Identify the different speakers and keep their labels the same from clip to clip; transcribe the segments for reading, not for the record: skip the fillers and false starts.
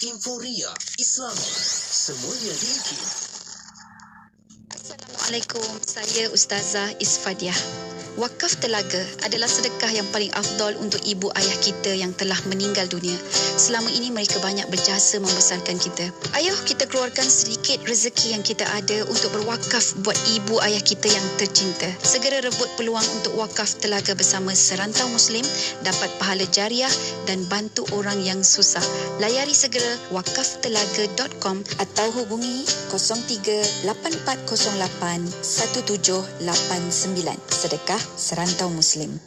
Speaker 1: Inforia Islami, semuanya diikim.
Speaker 2: Assalamualaikum, saya Ustazah Isfadiah. Wakaf telaga adalah sedekah yang paling afdal untuk ibu ayah kita yang telah meninggal dunia. Selama ini mereka banyak berjasa membesarkan kita. Ayuh kita keluarkan sedikit rezeki yang kita ada untuk berwakaf buat ibu ayah kita yang tercinta. Segera rebut peluang untuk wakaf telaga bersama Serantau Muslim, dapat pahala jariah dan bantu orang yang susah. Layari segera wakaftelaga.com atau hubungi 03-8408-1789. Sedekah Serantau Muslim.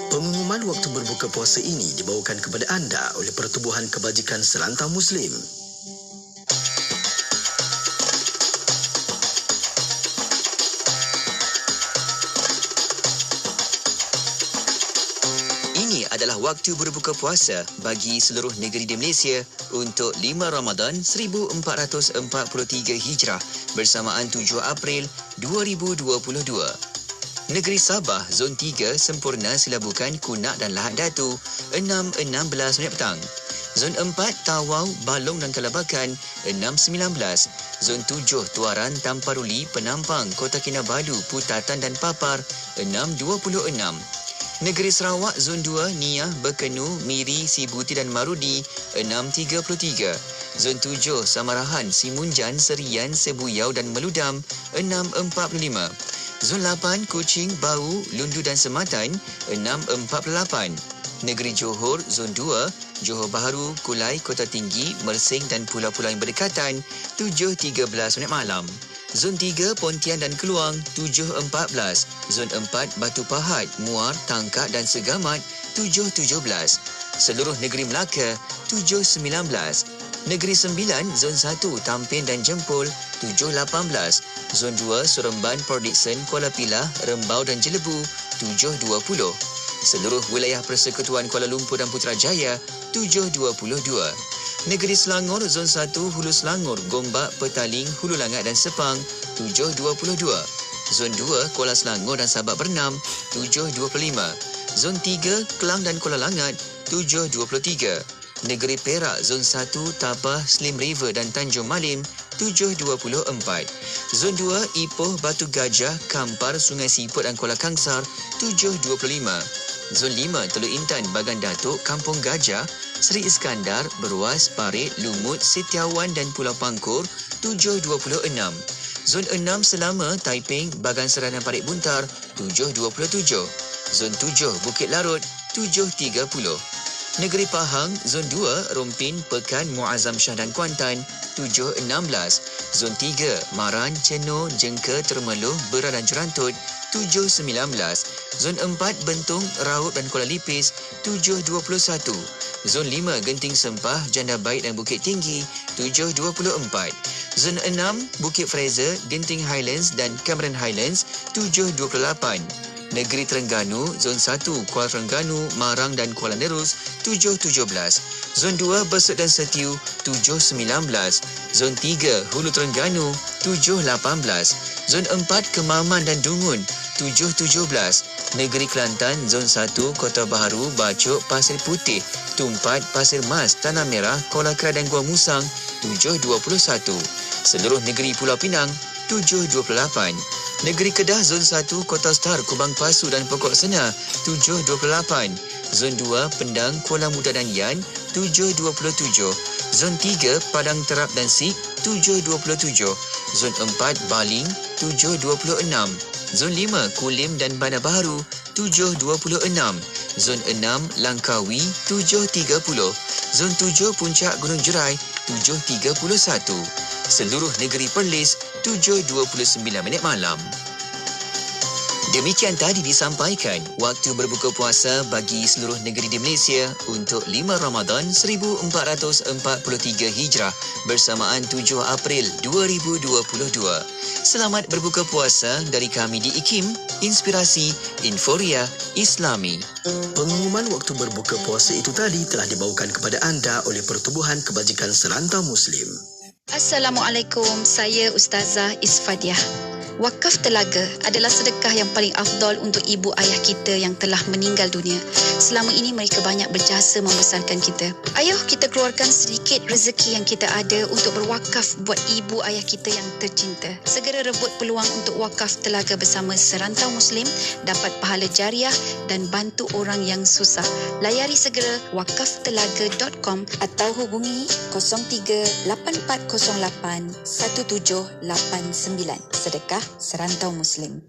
Speaker 1: Pengumuman waktu berbuka puasa ini dibawakan kepada anda oleh Pertubuhan Kebajikan Serantau Muslim. Ini adalah waktu berbuka puasa bagi seluruh negeri di Malaysia untuk 5 Ramadan 1443 Hijrah bersamaan 7 April 2022. Negeri Sabah, Zon 3, Sempurna, Silabukan, Kunak dan Lahad Datu, 6.16 minit petang. Zon 4, Tawau, Balong dan Kalabakan, 6.19. Zon 7, Tuaran, Tamparuli, Penampang, Kota Kinabalu, Putatan dan Papar, 6.26. Negeri Sarawak, Zon 2, Niah, Bekenu, Miri, Sibuti dan Marudi, 6.33. Zon 7, Samarahan, Simunjan, Serian, Sebuyau dan Meludam, 6.45. Zon 8, Kuching, Bau, Lundu dan Sematan, 6.48. Negeri Johor, Zon 2, Johor Bahru, Kulai, Kota Tinggi, Mersing dan pulau-pulau yang berdekatan, 7.13 minit malam. Zon 3, Pontian dan Keluang, 7.14. Zon 4, Batu Pahat, Muar, Tangkak dan Segamat, 7.17. Seluruh negeri Melaka, 7.19. Negeri Sembilan, Zon 1, Tampin dan Jempol, 7.18. Zon 2, Seremban, Port Dickson, Kuala Pilah, Rembau dan Jelebu, 7.20. Seluruh wilayah Persekutuan Kuala Lumpur dan Putrajaya, 7.22. Negeri Selangor, Zon 1, Hulu Selangor, Gombak, Petaling, Hulu Langat dan Sepang, 7.22. Zon 2, Kuala Selangor dan Sabak Bernam, 7.25. Zon 3, Kelang dan Kuala Langat, 7.23. Negeri Perak, Zon 1, Tapah, Slim River dan Tanjung Malim, 7.24. Zon 2, Ipoh, Batu Gajah, Kampar, Sungai Siput dan Kuala Kangsar, 7.25. Zon 5, Teluk Intan, Bagan Datuk, Kampung Gajah, Seri Iskandar, Beruas, Parit, Lumut, Setiawan dan Pulau Pangkur, 7.26. Zon 6, Selama, Taiping, Bagan Serai dan Parit Buntar, 7.27. Zon 7, Bukit Larut, 7.30. Negeri Pahang, Zon 2, Rompin, Pekan, Muazzam Shah dan Kuantan, 7.16. Zon 3, Maran, Ceno, Jengka, Termeluh, Bera dan Cerantut, 7.19. Zon 4, Bentong, Raut dan Kuala Lipis, 7.21. Zon 5, Genting Sempah, Janda Baik dan Bukit Tinggi, 7.24. Zon 6, Bukit Fraser, Genting Highlands dan Cameron Highlands, 7.28. Negeri Terengganu, Zon 1, Kuala Terengganu, Marang dan Kuala Nerus, 7.17. Zon 2, Besut dan Setiu, 7.19. Zon 3, Hulu Terengganu, 7.18. Zon 4, Kemaman dan Dungun, 7.17. Negeri Kelantan, Zon 1, Kota Baharu, Bacok, Pasir Putih, Tumpat, Pasir Mas, Tanah Merah, Kuala Krai dan Gua Musang, 7.21. Seluruh negeri Pulau Pinang, 7.28. Negeri Kedah, Zon 1, Kota Star, Kubang Pasu dan Pokok Sena, 7.28. Zon 2, Pendang, Kuala Muda dan Yan, 7.27. Zon 3, Padang Terap dan Sik, 7.27. Zon 4, Baling, 7.26. Zon 5, Kulim dan Bandar Baharu, 7.26. Zon 6, Langkawi, 7.30. Zon 7, Puncak Gunung Jerai, 7.31. Seluruh negeri Perlis, 7.29 minit malam. Demikian tadi disampaikan waktu berbuka puasa bagi seluruh negeri di Malaysia untuk 5 Ramadan 1443 Hijrah bersamaan 7 April 2022. Selamat berbuka puasa dari kami di IKIM, Inspirasi Inforia Islami. Pengumuman waktu berbuka puasa itu tadi telah dibawakan kepada anda oleh Pertubuhan Kebajikan Serantau Muslim.
Speaker 2: Assalamualaikum, saya Ustazah Isfadiah. Wakaf telaga adalah sedekah yang paling afdal untuk ibu ayah kita yang telah meninggal dunia. Selama ini mereka banyak berjasa membesarkan kita. Ayo kita keluarkan sedikit rezeki yang kita ada untuk berwakaf buat ibu ayah kita yang tercinta. Segera rebut peluang untuk wakaf telaga bersama Serantau Muslim, dapat pahala jariah dan bantu orang yang susah. Layari segera wakaftelaga.com atau hubungi 0384081789. Sedekah Serantau Muslim.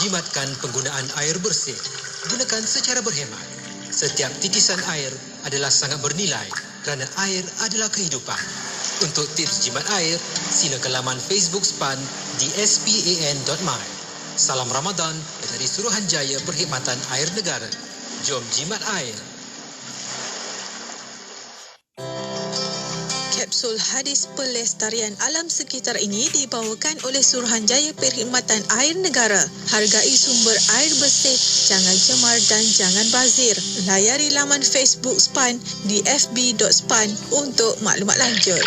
Speaker 3: Jimatkan penggunaan air bersih. Gunakan secara berhemat. Setiap titisan air adalah sangat bernilai kerana air adalah kehidupan. Untuk tips jimat air, sila ke laman Facebook SPAN di span.my. Salam Ramadan dari Suruhanjaya Perkhidmatan Air Negara. Jom jimat air.
Speaker 4: Kapsul hadis pelestarian alam sekitar ini dibawakan oleh Suruhanjaya Perkhidmatan Air Negara. Hargai sumber air bersih, jangan cemar dan jangan bazir. Layari laman Facebook SPAN di fb.span untuk maklumat lanjut.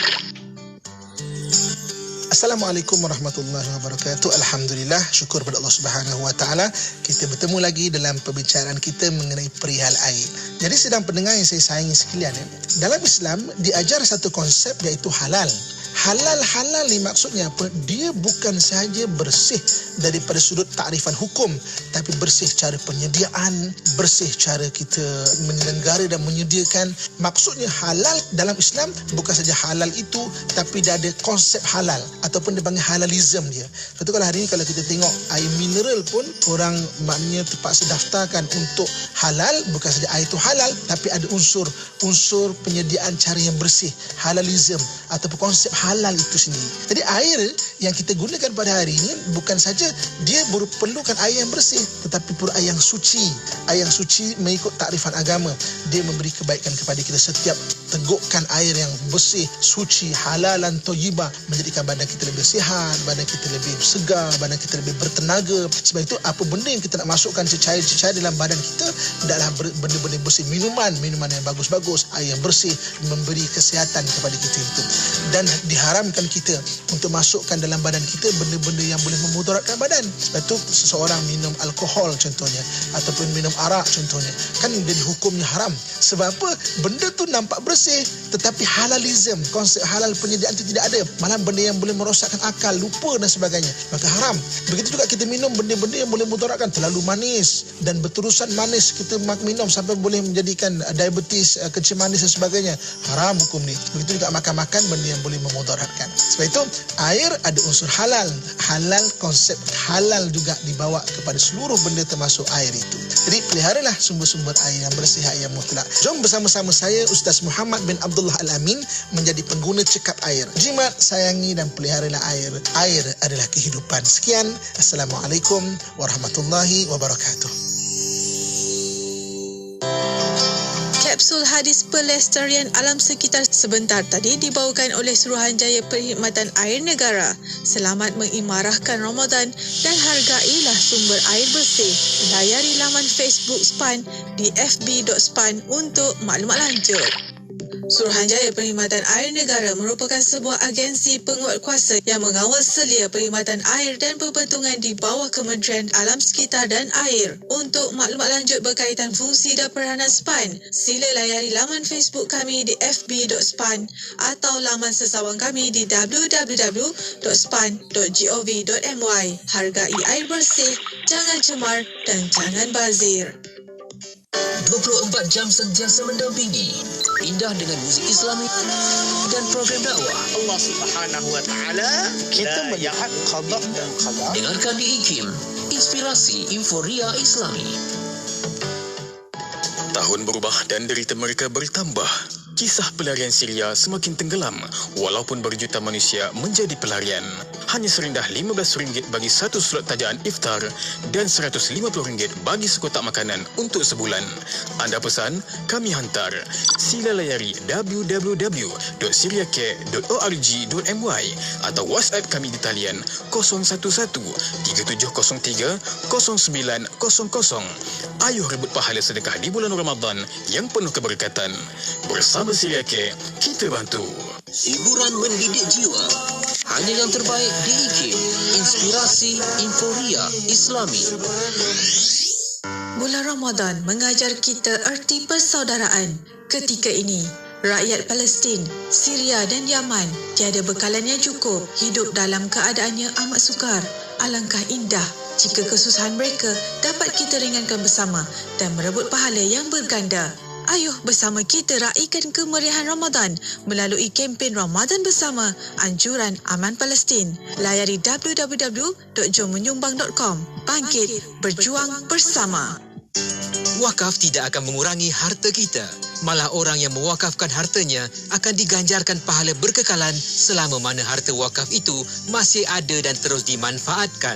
Speaker 5: Assalamualaikum warahmatullahi wabarakatuh. Alhamdulillah, syukur pada Allah Subhanahu wa taala. Kita bertemu lagi dalam perbincangan kita mengenai perihal air. Jadi sedang pendengar yang saya sayangi sekalian, dalam Islam diajar satu konsep iaitu halal. Halal ni maksudnya apa? Dia bukan sahaja bersih daripada sudut takrifan hukum, tapi bersih cara penyediaan, bersih cara kita menyelenggara dan menyediakan. Maksudnya halal dalam Islam bukan saja halal itu, tapi dia ada konsep halal ataupun dia panggil halalism dia. Contoh kalau hari ini kalau kita tengok air mineral pun orang maknanya terpaksa daftarkan untuk halal, bukan saja air itu halal, tapi ada unsur penyediaan cara yang bersih, halalism ataupun konsep halal itu sendiri. Jadi air yang kita gunakan pada hari ini bukan saja dia perlukan air yang bersih, tetapi pun air yang suci. Air yang suci mengikut takrifan agama, dia memberi kebaikan kepada kita. Setiap tegukkan air yang bersih, suci, halal dan thayyibah menjadikan badan kita lebih sihat, badan kita lebih segar, badan kita lebih bertenaga. Sebab itu apa benda yang kita nak masukkan cecair-cecair dalam badan kita adalah benda-benda bersih. Minuman yang bagus-bagus, air yang bersih memberi kesihatan kepada kita itu. Dan diharamkan kita untuk masukkan dalam badan kita benda-benda yang boleh memudaratkan badan. Sebab itu seseorang minum alkohol contohnya, ataupun minum arak contohnya, kan jadi hukumnya haram. Sebab apa? Benda tu nampak bersih, tetapi halalism, konsep halal penyediaan itu tidak ada. Malah benda yang boleh merosakkan akal, lupa dan sebagainya, maka haram. Begitu juga kita minum benda-benda yang boleh mudaratkan, terlalu manis dan berterusan manis kita minum sampai boleh menjadikan diabetes, kencing manis dan sebagainya, haram hukum ni. Begitu juga makan-makan benda yang boleh memudaratkan. Sebab itu air ada unsur halal. Halal, konsep halal juga dibawa kepada seluruh benda termasuk air itu. Jadi peliharalah sumber-sumber air yang bersih, air yang mutlak. Jom bersama-sama saya Ustaz Muhammad bin Abdullah Al-Amin menjadi pengguna cekap air. Jimat, sayangi dan peliharalah air. Air adalah kehidupan. Sekian. Assalamualaikum warahmatullahi wabarakatuh.
Speaker 4: Kapsul hadis pelestarian alam sekitar sebentar tadi dibawakan oleh Suruhanjaya Perkhidmatan Air Negara. Selamat mengimarahkan Ramadan dan hargailah sumber air bersih. Layari laman Facebook SPAN di fb.span untuk maklumat lanjut. Suruhanjaya Perkhidmatan Air Negara merupakan sebuah agensi penguatkuasa yang mengawal selia perkhidmatan air dan pembentungan di bawah Kementerian Alam Sekitar dan Air. Untuk maklumat lanjut berkaitan fungsi dan peranan SPAN, sila layari laman Facebook kami di fb.span atau laman sesawang kami di www.span.gov.my. Hargai air bersih, jangan cemar dan jangan bazir.
Speaker 6: 24 jam sentiasa mendampingi. Indah dengan muzik Islami dan program dakwah.
Speaker 7: Allah Subhanahu wa taala kita melihat qada dan qadar.
Speaker 6: Dengarkan di IKIM, inspirasi Inforia Islami.
Speaker 8: Tahun berubah dan derita mereka bertambah. Kisah pelarian Syria semakin tenggelam walaupun berjuta manusia menjadi pelarian. Hanya serendah RM15 bagi satu slot tajaan iftar dan RM150 bagi sekotak makanan untuk sebulan. Anda pesan, kami hantar. Sila layari www.syriacare.org.my atau WhatsApp kami di talian 011-3703-0900. Ayuh rebut pahala sedekah di bulan Ramadan yang penuh keberkatan. Bersama Bersama Siria Care, kita bantu.
Speaker 6: Hiburan mendidik jiwa. Hanya yang terbaik di IKIM. Inspirasi Inforia Islami.
Speaker 4: Bulan Ramadan mengajar kita erti persaudaraan. Ketika ini, rakyat Palestin, Syria dan Yaman tiada bekalan yang cukup, hidup dalam keadaan yang amat sukar. Alangkah indah jika kesusahan mereka dapat kita ringankan bersama dan merebut pahala yang berganda. Ayuh bersama kita raikan kemeriahan Ramadan melalui kempen Ramadan Bersama Anjuran Aman Palestin. Layari www.jommenyumbang.com. Bangkit, berjuang bersama.
Speaker 3: Wakaf tidak akan mengurangi harta kita. Malah orang yang mewakafkan hartanya akan diganjarkan pahala berkekalan selama mana harta wakaf itu masih ada dan terus dimanfaatkan.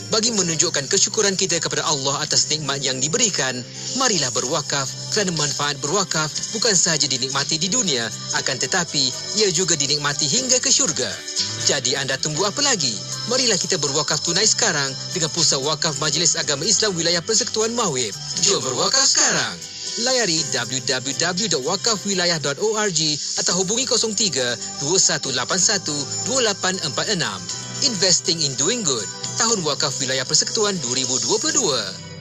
Speaker 3: Bagi menunjukkan kesyukuran kita kepada Allah atas nikmat yang diberikan, marilah berwakaf kerana manfaat berwakaf bukan sahaja dinikmati di dunia, akan tetapi ia juga dinikmati hingga ke syurga. Jadi anda tunggu apa lagi? Marilah kita berwakaf tunai sekarang dengan Pusat Wakaf Majlis Agama Islam Wilayah Persekutuan Mawib. Jom berwakaf sekarang. Layari www.wakafwilayah.org atau hubungi 03 2181 2846. Investing in Doing Good. Tahun Wakaf Wilayah Persekutuan 2022.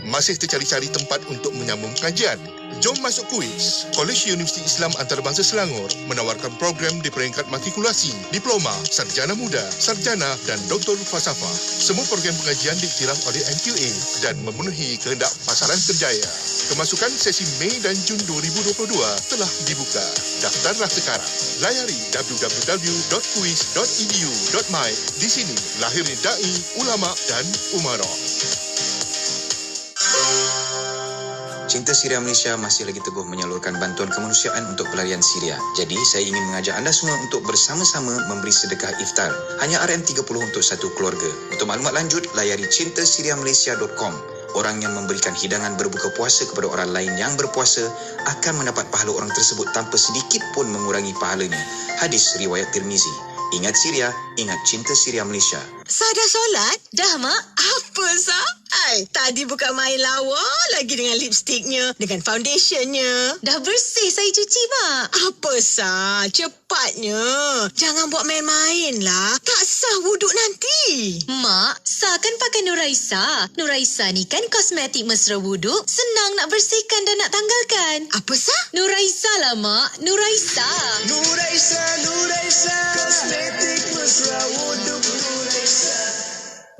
Speaker 9: Masih tercari-cari tempat untuk menyambung pengajian? Jom masuk kuis. Kolej Universiti Islam Antarabangsa Selangor menawarkan program di peringkat matrikulasi, diploma, sarjana muda, sarjana dan doktor falsafah. Semua program pengajian diiktiraf oleh MQA dan memenuhi kehendak pasaran kerjaya. Kemasukan sesi Mei dan Jun 2022 telah dibuka. Daftarlah sekarang. Layari www.kuis.edu.my. Di sini lahirnya dai, ulama dan umara.
Speaker 1: Cinta Syria Malaysia masih lagi teguh menyalurkan bantuan kemanusiaan untuk pelarian Syria. Jadi, saya ingin mengajak anda semua untuk bersama-sama memberi sedekah iftar. Hanya RM30 untuk satu keluarga. Untuk maklumat lanjut, layari cintasiriamalaysia.com. Orang yang memberikan hidangan berbuka puasa kepada orang lain yang berpuasa akan mendapat pahala orang tersebut tanpa sedikit pun mengurangi pahalanya. Hadis riwayat Tirmizi. Ingat Syria, ingat cinta Syria Malaysia.
Speaker 10: Sah dah solat? Dah, Mak. Apa, Sah? Tadi bukan main lawa lagi dengan lipstiknya, dengan foundationnya.
Speaker 2: Dah bersih saya cuci, Mak.
Speaker 10: Apa, Sah? Cepatnya. Jangan buat main-main lah. Tak sah wuduk nanti.
Speaker 2: Mak, Sah kan pakai Nuraisa. Nuraisa ni kan kosmetik mesra wuduk. Senang nak bersihkan dan nak tanggalkan.
Speaker 10: Apa, Sah?
Speaker 2: Nuraisa lah, Mak. Nuraisa.
Speaker 7: Nuraisa, Nuraisa, kosmetik mesra wuduk Nuraisa.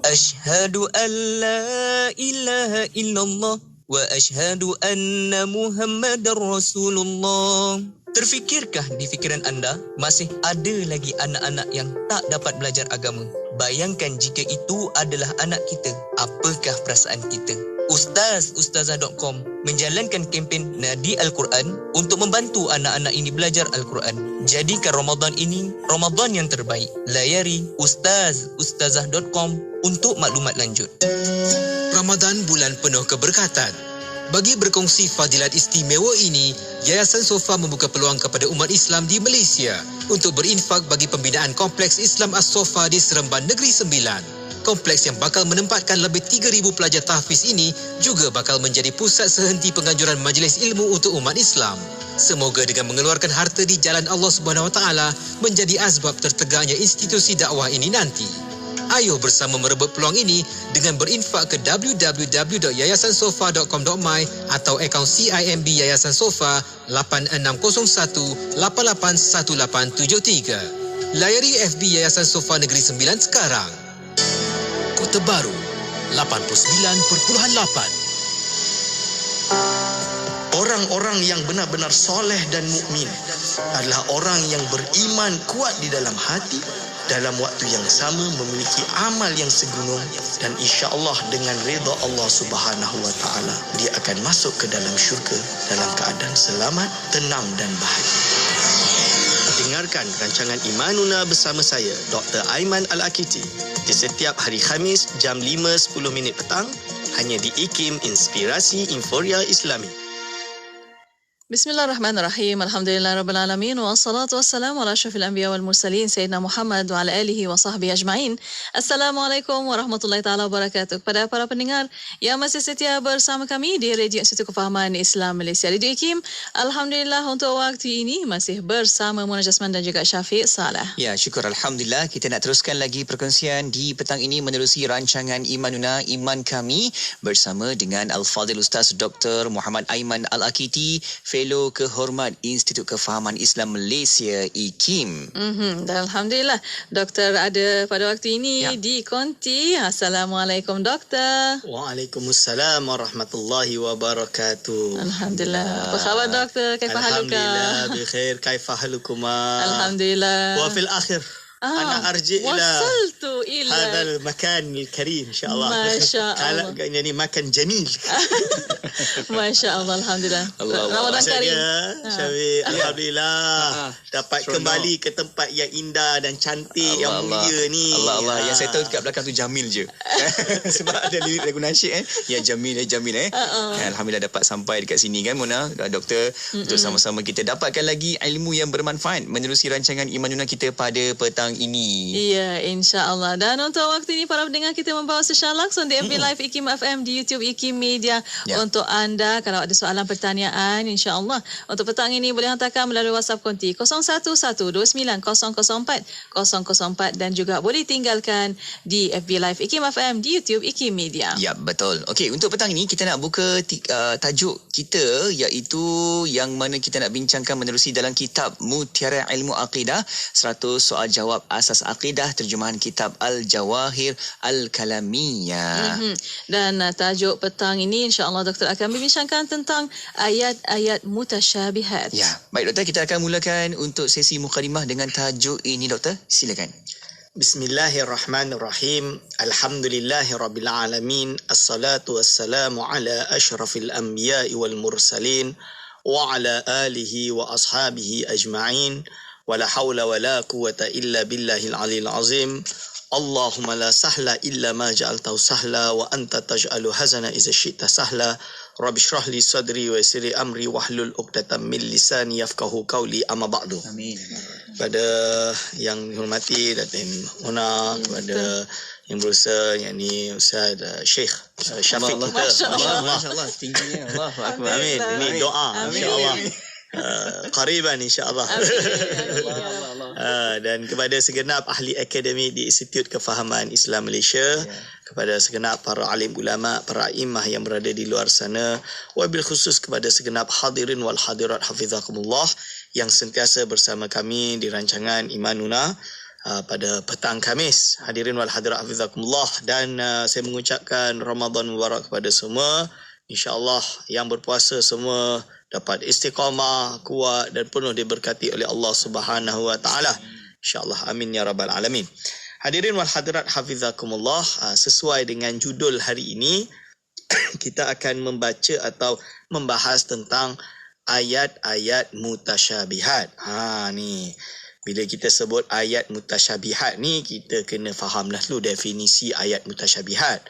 Speaker 1: Ashhadu an la ilaha illallah wa ashhadu anna Muhammadar Rasulullah. Terfikirkah di fikiran anda masih ada lagi anak-anak yang tak dapat belajar agama? Bayangkan jika itu adalah anak kita, apakah perasaan kita? Ustazah.com menjalankan kempen Nadi Al-Quran untuk membantu anak-anak ini belajar Al-Quran. Jadikan Ramadan ini Ramadan yang terbaik. Layari Ustazah.com untuk maklumat lanjut.
Speaker 3: Ramadan bulan penuh keberkatan. Bagi berkongsi fadilat istimewa ini, Yayasan Sofa membuka peluang kepada umat Islam di Malaysia untuk berinfak bagi pembinaan Kompleks Islam As-Sofa di Seremban Negeri Sembilan. Kompleks yang bakal menempatkan lebih 3,000 pelajar tahfiz ini juga bakal menjadi pusat sehenti penganjuran majlis ilmu untuk umat Islam. Semoga dengan mengeluarkan harta di jalan Allah Subhanahu Wa Taala menjadi asbab tertegaknya institusi dakwah ini nanti. Ayo bersama merebut peluang ini dengan berinfak ke www.yayasansofa.com.my atau akaun CIMB Yayasan Sofa 8601881873. Layari FB Yayasan Sofa Negeri Sembilan sekarang.
Speaker 6: Kota Baru 89.8.
Speaker 7: Orang-orang yang benar-benar soleh dan mukmin adalah orang yang beriman kuat di dalam hati, dalam waktu yang sama memiliki amal yang segunung, dan insya-Allah dengan redha Allah Subhanahu Wa Taala dia akan masuk ke dalam syurga dalam keadaan selamat, tenang dan bahagia. Dengarkan rancangan Imanuna bersama saya, Dr. Aiman Al-Akiti, di setiap hari Khamis jam 5.10 petang hanya di IKIM Inspirasi Inforia Islami.
Speaker 11: Bismillahirrahmanirrahim. Alhamdulillahirabbil alamin wassalatu wassalamu ala asyrafil anbiya wal mursalin sayyidina Muhammad wa ala alihi wa sahbihi ajma'in. Assalamualaikum warahmatullahi taala wabarakatuh. Kepada para pendengar yang masih setia bersama kami di Radio Institut Kefahaman Islam Malaysia Radio IKIM, alhamdulillah untuk waktu ini masih bersama Mona Jasman dan juga Syafiq Saleh.
Speaker 1: Ya, syukur alhamdulillah kita nak teruskan lagi perkongsian di petang ini menerusi rancangan Imanuna Iman Kami bersama dengan Al-Fadhil Ustaz Dr. Muhammad Aiman Al-Akiti, Fellow Kehormat Institut Kefahaman Islam Malaysia IKIM.
Speaker 11: Dan alhamdulillah doktor ada pada waktu ini di konti. Assalamualaikum doktor.
Speaker 7: Waalaikumsalam warahmatullahi wabarakatuh.
Speaker 11: Alhamdulillah. Apa khabar doktor? Kaifa haluka?
Speaker 7: Alhamdulillah bikhair. Kaifa halukuma?
Speaker 11: Alhamdulillah.
Speaker 7: Wa fil akhir أنا أرجع إلى
Speaker 11: وصلت إلى
Speaker 7: هذا المكان الكريم إن شاء الله.
Speaker 11: ما شاء الله.
Speaker 7: يعني مكان جميل.
Speaker 11: ما شاء الله الحمدulillah. Ramadan Karim.
Speaker 7: Alhamdulillah dapat kembali ke tempat yang indah dan cantik yang mulia ni.
Speaker 1: Allah. Yang saya tahu dekat belakang tu Jamil je. Sebab ada lirik lagu nasyid Ya Jamil Jamil Alhamdulillah dapat sampai dekat sini kan Mona, doktor, untuk sama-sama kita dapatkan lagi ilmu yang bermanfaat menerusi rancangan Imanuna kita pada petang ini.
Speaker 11: Ya, insya-Allah. Dan untuk waktu ini para pendengar kita membawa secara langsung di FB Live IKIM FM, di YouTube IKIM Media untuk anda. Kalau ada soalan pertanyaan, insya-Allah untuk petang ini boleh hantarkan melalui WhatsApp konti 01129004 dan juga boleh tinggalkan di FB Live IKIM FM, di YouTube IKIM Media.
Speaker 1: Ya, betul. Okey, untuk petang ini kita nak buka tajuk kita, iaitu yang mana kita nak bincangkan menerusi dalam kitab Mutiara Ilmu Aqidah, 100 soal jawab asas akidah, terjemahan kitab Al-Jawahir Al-Kalamiyah.
Speaker 11: Dan tajuk petang ini insya-Allah doktor akan membincangkan tentang ayat-ayat mutasyabihat.
Speaker 1: Ya, baik doktor, kita akan mulakan untuk sesi mukadimah dengan tajuk ini doktor. Silakan.
Speaker 7: Bismillahirrahmanirrahim. Alhamdulillahirabbil alamin. Assalatu wassalamu ala asyrafil anbiya'i wal mursalin wa ala alihi wa ashabihi ajma'in. ولا حول ولا قوة إلا بالله العلي العظيم اللهم لا سهل إلا ما جعلته سهلا وأنت تجعل حزنا إذا شئت سهلا رب اشرح لي صدري ويسر لي أمري واحلل عقدة من لساني يفقهوا قولي أما بعد.
Speaker 1: Amin.
Speaker 7: Kepada yang dihormati Datin Mona, kepada yang berusaha yakni Ustaz Syekh Syafiq kita.
Speaker 1: Masya-Allah, tingginya. Allahu akbar.
Speaker 7: Amin. Ini doa insya-Allah. Qariban insya-Allah. Dan kepada segenap ahli akademik di Institut Kefahaman Islam Malaysia, kepada segenap para alim ulama, para imam yang berada di luar sana, wabil khusus kepada segenap hadirin wal hadirat hafizakumullah yang sentiasa bersama kami di rancangan Imanuna pada petang Khamis. Hadirin wal hadirat hafizakumullah, dan saya mengucapkan Ramadan Mubarak kepada semua. InsyaAllah yang berpuasa semua dapat istiqamah, kuat dan penuh diberkati oleh Allah Subhanahu wa taala. InsyaAllah, amin ya rabbal alamin. Hadirin wal hadirat hafizakumullah, sesuai dengan judul hari ini kita akan membaca atau membahas tentang ayat-ayat mutasyabihat. Ni bila kita sebut ayat mutasyabihat ni, kita kena fahamlah dulu definisi ayat mutasyabihat.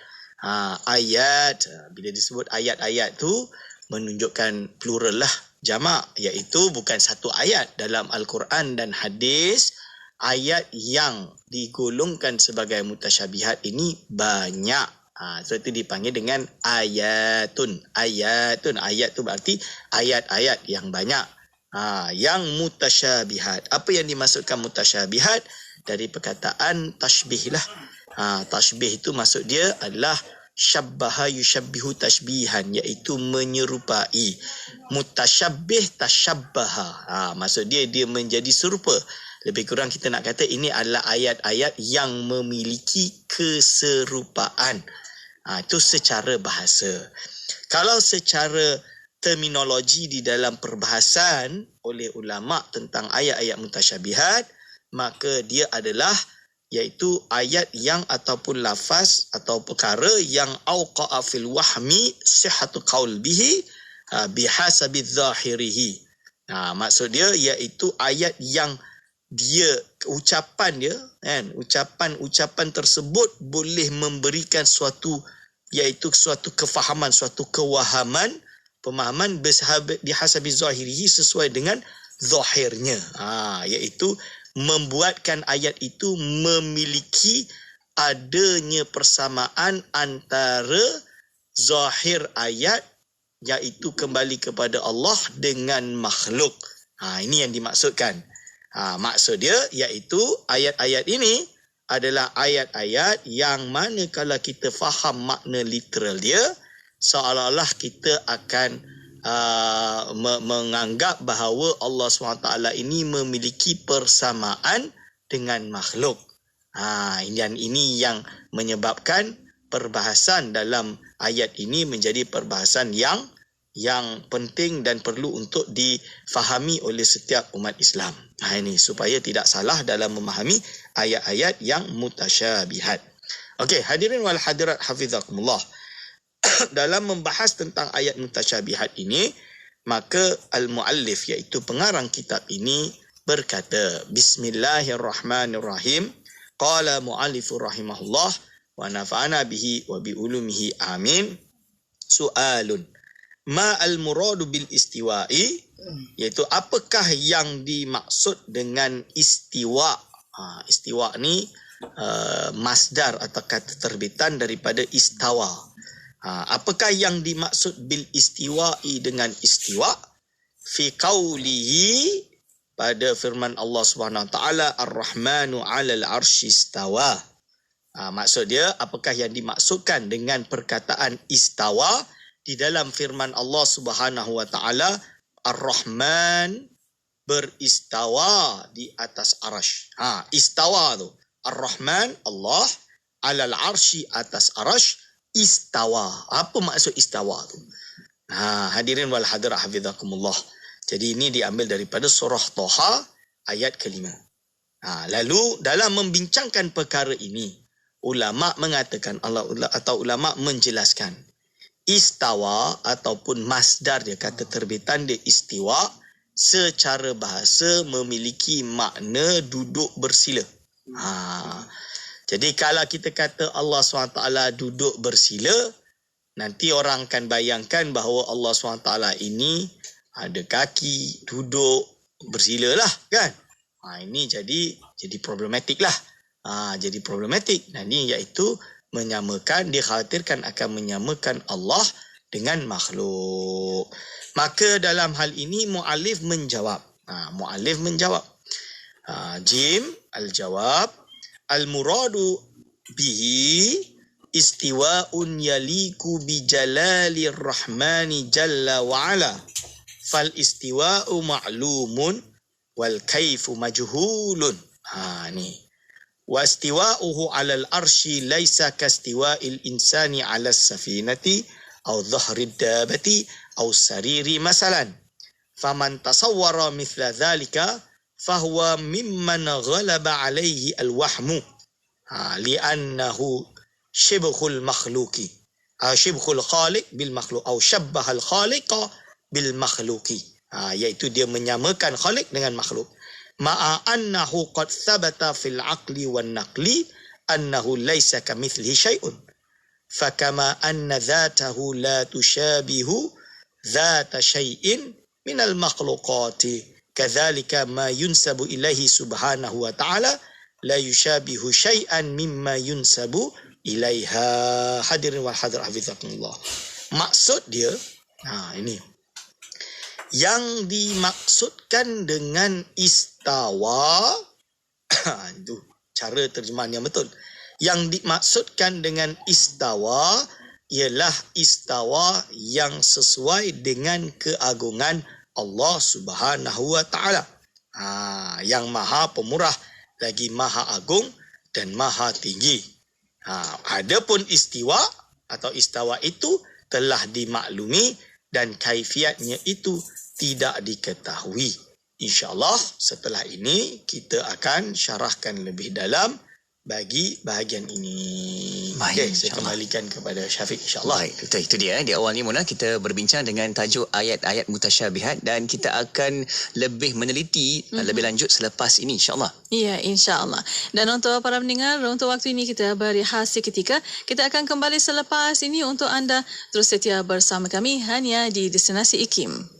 Speaker 7: Ayat, bila disebut ayat-ayat tu menunjukkan plural lah, jamak, iaitu bukan satu ayat dalam Al-Quran dan hadis. Ayat yang digolongkan sebagai mutasyabihat ini banyak. Sebab itu dipanggil dengan ayatun. Ayat tu berarti ayat-ayat yang banyak. Yang mutasyabihat. Apa yang dimaksudkan mutasyabihat? Dari perkataan tashbih lah. Tashbih itu maksud dia adalah syabbaha yusyabbihu tashbihan, iaitu menyerupai. Mutasyabbih tashabbaha, maksud dia menjadi serupa. Lebih kurang kita nak kata ini adalah ayat-ayat yang memiliki keserupaan. Itu secara bahasa. Kalau secara terminologi di dalam perbahasan oleh ulama tentang ayat-ayat mutasyabihat, maka dia adalah iaitu ayat yang ataupun lafaz atau perkara yang auqa'a fil wahmi sihhatu qaul bihi bihasabi zahirihi. Maksud dia iaitu ayat yang dia ucapan dia kan, ucapan tersebut boleh memberikan suatu iaitu suatu kefahaman, suatu kewahaman pemahaman bihasabi zahirihi, sesuai dengan zahirnya. Iaitu membuatkan ayat itu memiliki adanya persamaan antara zahir ayat, iaitu kembali kepada Allah, dengan makhluk. Ini yang dimaksudkan. Maksud dia iaitu ayat-ayat ini adalah ayat-ayat yang mana kalau kita faham makna literal dia, seolah-olah kita akan menganggap bahawa Allah SWT ini memiliki persamaan dengan makhluk. Dan ini yang menyebabkan perbahasan dalam ayat ini menjadi perbahasan yang penting dan perlu untuk difahami oleh setiap umat Islam. Ini supaya tidak salah dalam memahami ayat-ayat yang mutasyabihat. Okey, hadirin wal hadirat hafizakumullah. Dalam membahas tentang ayat mutasyabihat ini, maka al-muallif, iaitu pengarang kitab ini, berkata, Bismillahirrahmanirrahim. Qala muallifur rahimahullah wa nafa'ana bihi wa bi ulumihi amin. Soalun, ma al-muradu bil istiwa'i, iaitu apakah yang dimaksud dengan istiwa? Istiwa ni masdar atau kata terbitan daripada istawa. Apakah yang dimaksud bil istiwa'i dengan istiwa? Fi qawlihi, pada firman Allah Subhanahu Wa Taala, Ar-Rahmanu 'alal 'arsy istawa. Maksud dia, apakah yang dimaksudkan dengan perkataan istawa di dalam firman Allah Subhanahu Wa Taala, Ar-Rahman beristawa di atas arasy. Istawa tu, Ar-Rahman, Allah, 'alal 'arsy, atas arasy, istawa. Apa maksud istawa tu? Hadirin wal hadirat hafizakumullah. Jadi ini diambil daripada surah Taha ayat ke-5. Lalu dalam membincangkan perkara ini, ulama mengatakan atau ulama menjelaskan, istawa ataupun masdar dia, kata terbitan dia istiwa, secara bahasa memiliki makna duduk bersila. Jadi kalau kita kata Allah SWT duduk bersila, nanti orang akan bayangkan bahawa Allah SWT ini ada kaki, duduk bersila lah, kan? Ini jadi problematik lah. Jadi problematik. Dan ini iaitu menyamakan, dikhawatirkan akan menyamakan Allah dengan makhluk. Maka dalam hal ini mu'alif menjawab. Jim, al-jawab, al-muradu bihi istiwa'un yaliku bi jalalir rahmani jalla wa'ala. Fal istiwa'u ma'lumun wal kaifu majhulun. Ni. Wa istiwa'uhu 'alal arsy laisa kastiwa'il insani 'alas safinati aw dhahrid dabati aw sariri masalan. Faman tasawwara mithla dhalika fahuwa mimman ghalaba 'alayhi al-wahmu li'annahu shibhul makhluqi shibhul khaliq bil makhluq aw shabbaha al-khaliqa bil makhluqi, iaitu dia menyamakan khaliq dengan makhluk. Ma'a annahu qad thabata fil aqli wan naqli annahu laysa kamithlihi syai'un. Fakama anna dhatahu la tushabihu dhata syai'in minal makhluqati, kadzalika ma yunsabu ilaihi subhanahu wa ta'ala la yushabihu syai'an mimma yunsabu ilaiha. Hadirin wal hadirat hafizakumullah. Maksud dia, ini yang dimaksudkan dengan istawa, itu cara terjemahan yang betul. Yang dimaksudkan dengan istawa ialah istawa yang sesuai dengan keagungan Allah Subhanahu Wa Taala. Yang maha pemurah, lagi maha agung dan maha tinggi. Adapun istiwa atau istawa itu telah dimaklumi dan kaifiatnya itu tidak diketahui. InsyaAllah setelah ini kita akan syarahkan lebih dalam bagi bahagian ini.
Speaker 1: Baik,
Speaker 7: Okey, saya
Speaker 1: insyaAllah.
Speaker 7: kembalikan kepada Syafiq, insyaAllah.
Speaker 1: Baik, betul. Itu dia. Di awal ni Mona, kita berbincang dengan tajuk ayat-ayat mutasyabihat dan kita akan lebih meneliti lebih lanjut selepas ini, insyaAllah.
Speaker 11: Ya, insya-Allah. Dan untuk para pendengar, untuk waktu ini kita berehat seketika. Kita akan kembali selepas ini untuk anda terus setia bersama kami hanya di Destinasi IKIM.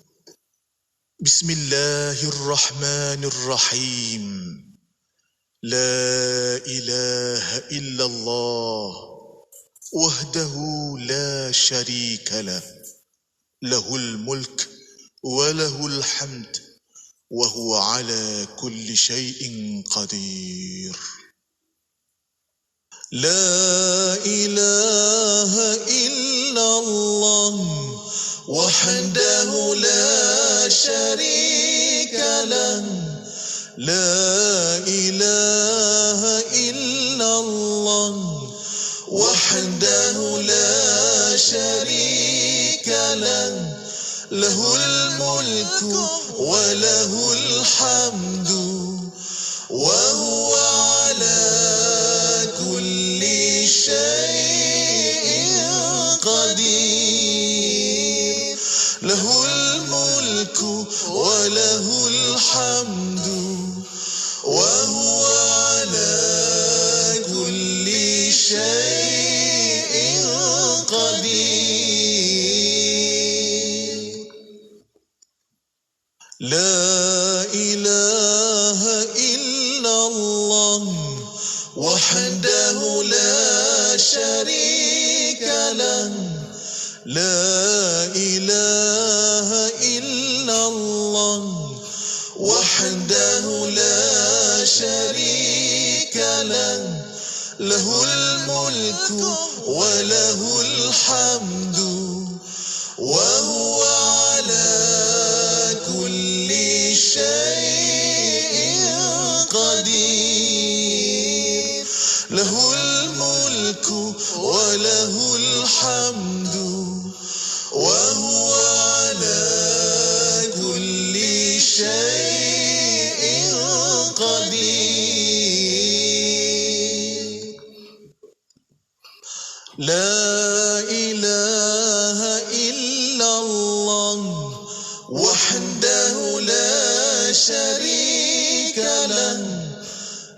Speaker 12: Bismillahirrahmanirrahim. La ilaha illallah wahdahu la syarika lah. Lahul mulk wa lahul hamd wa huwa ala kulli syai'in qadir. La ilaha illallah wahdahu la syarika lah. لا إله إلا الله وحده لا شريك له له الملك وله الحمد وهو على كل شيء قدير له الملك وله الحمد وهو على كل شيء قدير لا إله إلا الله وحده لا شريك له لا إله إلا الله وحده لا شريك له له الملك وله الحمد وهو على كل شيء قدير له الملك وله الحمد وهو على كل شيء قدير لا إله إلا الله وحده لا شريك له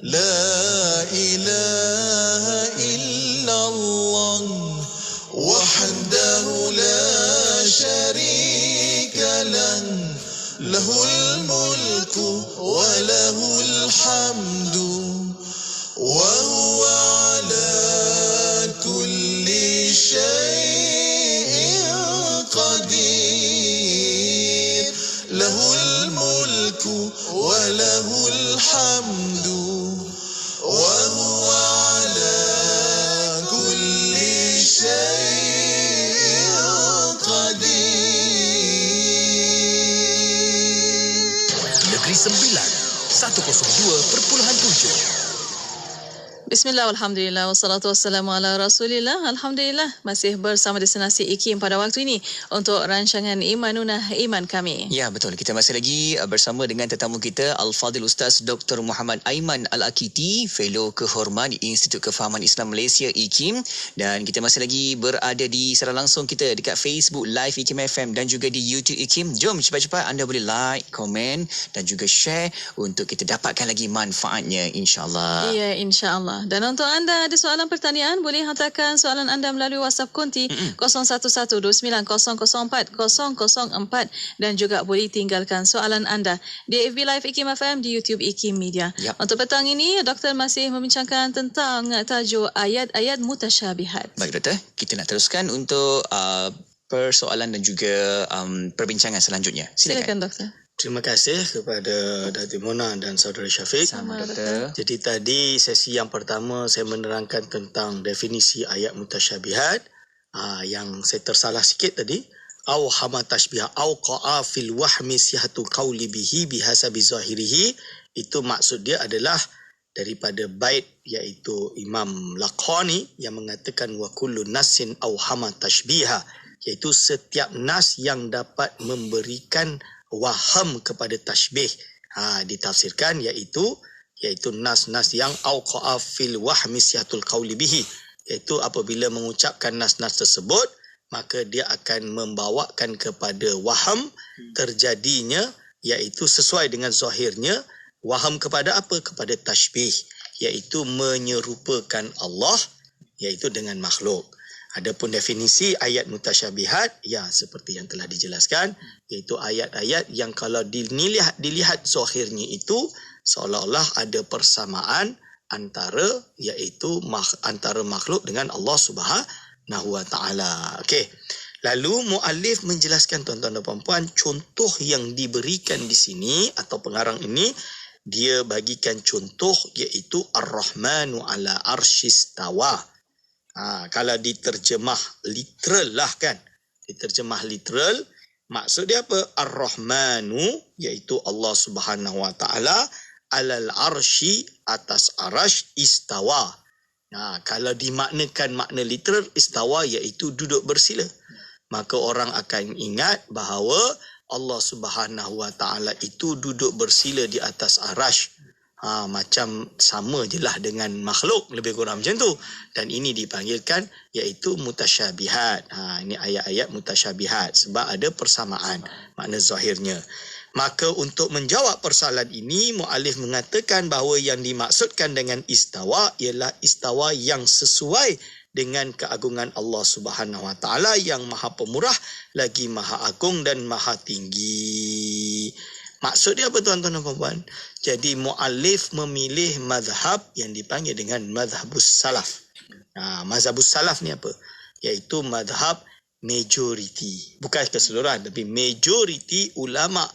Speaker 12: لا إله إلا الله وحده لا شريك له له الملك وله الحمد وهو على كل شيء قدير له الملك وله الحمد وهو على كل شيء قدير.
Speaker 6: Negeri Sembilan 102.7.
Speaker 11: Bismillah, alhamdulillah, wassalatu wassalamu ala rasulillah. Alhamdulillah, masih bersama Destinasi IKIM pada waktu ini untuk rancangan Imanunah Iman Kami.
Speaker 1: Ya, betul. Kita masih lagi bersama dengan tetamu kita Al-Fadhil Ustaz Dr. Muhammad Aiman Al-Akiti, Fellow Kehormat di Institut Kefahaman Islam Malaysia IKIM, dan kita masih lagi berada di secara langsung kita dekat Facebook Live IKIM FM dan juga di YouTube IKIM. Jom cepat-cepat anda boleh like, komen dan juga share untuk kita dapatkan lagi manfaatnya, insya-Allah.
Speaker 11: Ya, insya-Allah. Dan untuk anda ada soalan pertanian, boleh hantarkan soalan anda melalui WhatsApp konti 01129004 dan juga boleh tinggalkan soalan anda di FB Live IKIM FM, di YouTube IKIM Media.
Speaker 1: Yep.
Speaker 11: Untuk petang ini, Doktor masih membincangkan tentang tajuk ayat-ayat mutasyabihat.
Speaker 1: Baik, Doktor. Kita nak teruskan untuk persoalan dan juga perbincangan selanjutnya.
Speaker 11: Silakan Doktor.
Speaker 7: Terima kasih kepada Datuk Mona dan Saudara Syafiq.
Speaker 1: Sama, Doktor.
Speaker 7: Jadi tadi sesi yang pertama saya menerangkan tentang definisi ayat mutasyabihat. Yang saya tersalah sikit tadi. Au hama tashbiha au qa'a fil wahmi sihatu qawli bihi bihasabi zahirihi. Itu maksud dia adalah daripada bait iaitu Imam Laqani yang mengatakan wa kullu nassin au hama tashbiha, iaitu setiap nas yang dapat memberikan waham kepada tashbih. Ditafsirkan iaitu iaitu nas-nas yang auqa'a fil wahmi sihatul qawli bihi, iaitu apabila mengucapkan nas-nas tersebut maka dia akan membawakan kepada waham terjadinya, iaitu sesuai dengan zahirnya. Waham kepada apa? Kepada tashbih, iaitu menyerupakan Allah iaitu dengan makhluk. Adapun definisi ayat mutasyabihat, ya seperti yang telah dijelaskan, iaitu ayat-ayat yang kalau dilihat zahirnya itu seolah-olah ada persamaan antara makhluk dengan Allah Subhanahu wa taala. Okey. Lalu muallif menjelaskan, tuan-tuan dan puan-puan, contoh yang diberikan di sini atau pengarang ini dia bagikan contoh iaitu Ar-Rahmanu ala arsyistawa. Kalau diterjemah literal lah kan. Diterjemah literal, maksud dia apa? Ar-Rahmanu iaitu Allah Subhanahu wa taala alal arsy, atas arash, istawa. Kalau dimaknakan makna literal, istawa iaitu duduk bersila. Maka orang akan ingat bahawa Allah Subhanahu wa taala itu duduk bersila di atas arash. Macam sama je lah dengan makhluk, lebih kurang macam tu. Dan ini dipanggilkan iaitu mutasyabihat. Ini ayat-ayat mutasyabihat sebab ada persamaan makna zahirnya. Maka untuk menjawab persoalan ini, muallif mengatakan bahawa yang dimaksudkan dengan istawa ialah istawa yang sesuai dengan keagungan Allah Subhanahu wa taala yang Maha Pemurah lagi Maha Agung dan Maha Tinggi. Maksud dia apa, tuan-tuan dan puan-puan? Jadi muallif memilih mazhab yang dipanggil dengan mazhabus salaf. Mazhabus salaf ni apa? Iaitu mazhab majoriti. Bukan keseluruhan, tapi majoriti ulama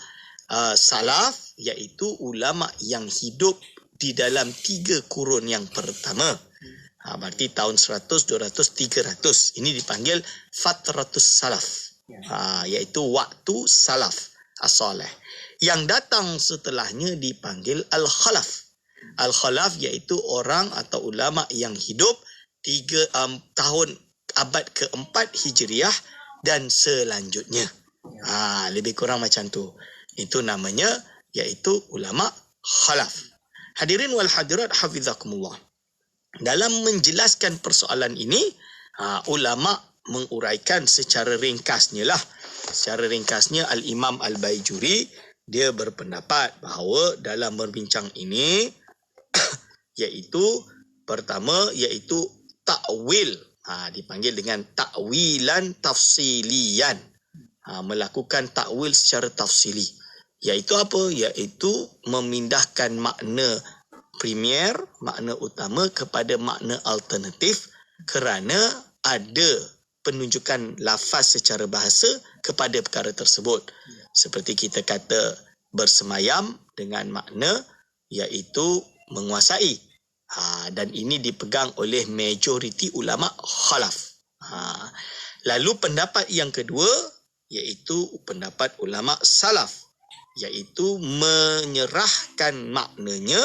Speaker 7: salaf, iaitu ulama yang hidup di dalam 3 kurun yang pertama. Berarti tahun 100, 200, 300. Ini dipanggil fatratus salaf. Iaitu waktu salaf as-salih. Yang datang setelahnya dipanggil al-khalaf. Al-khalaf iaitu orang atau ulama yang hidup tahun abad ke-4 Hijriah dan selanjutnya. Lebih kurang macam tu. Itu namanya iaitu ulama khalaf. Hadirin wal hadirat hafizakumullah. Dalam menjelaskan persoalan ini, ulama menguraikan secara ringkasnya lah. Secara ringkasnya Al-Imam Al-Baijuri dia berpendapat bahawa dalam berbincang ini iaitu pertama iaitu takwil, dipanggil dengan takwilan tafsilian, melakukan takwil secara tafsili, iaitu apa? Iaitu memindahkan makna premier, makna utama kepada makna alternatif kerana ada penunjukan lafaz secara bahasa kepada perkara tersebut. Seperti kita kata bersemayam dengan makna iaitu menguasai. Dan ini dipegang oleh majoriti ulama khalaf. Lalu pendapat yang kedua iaitu pendapat ulama salaf, iaitu menyerahkan maknanya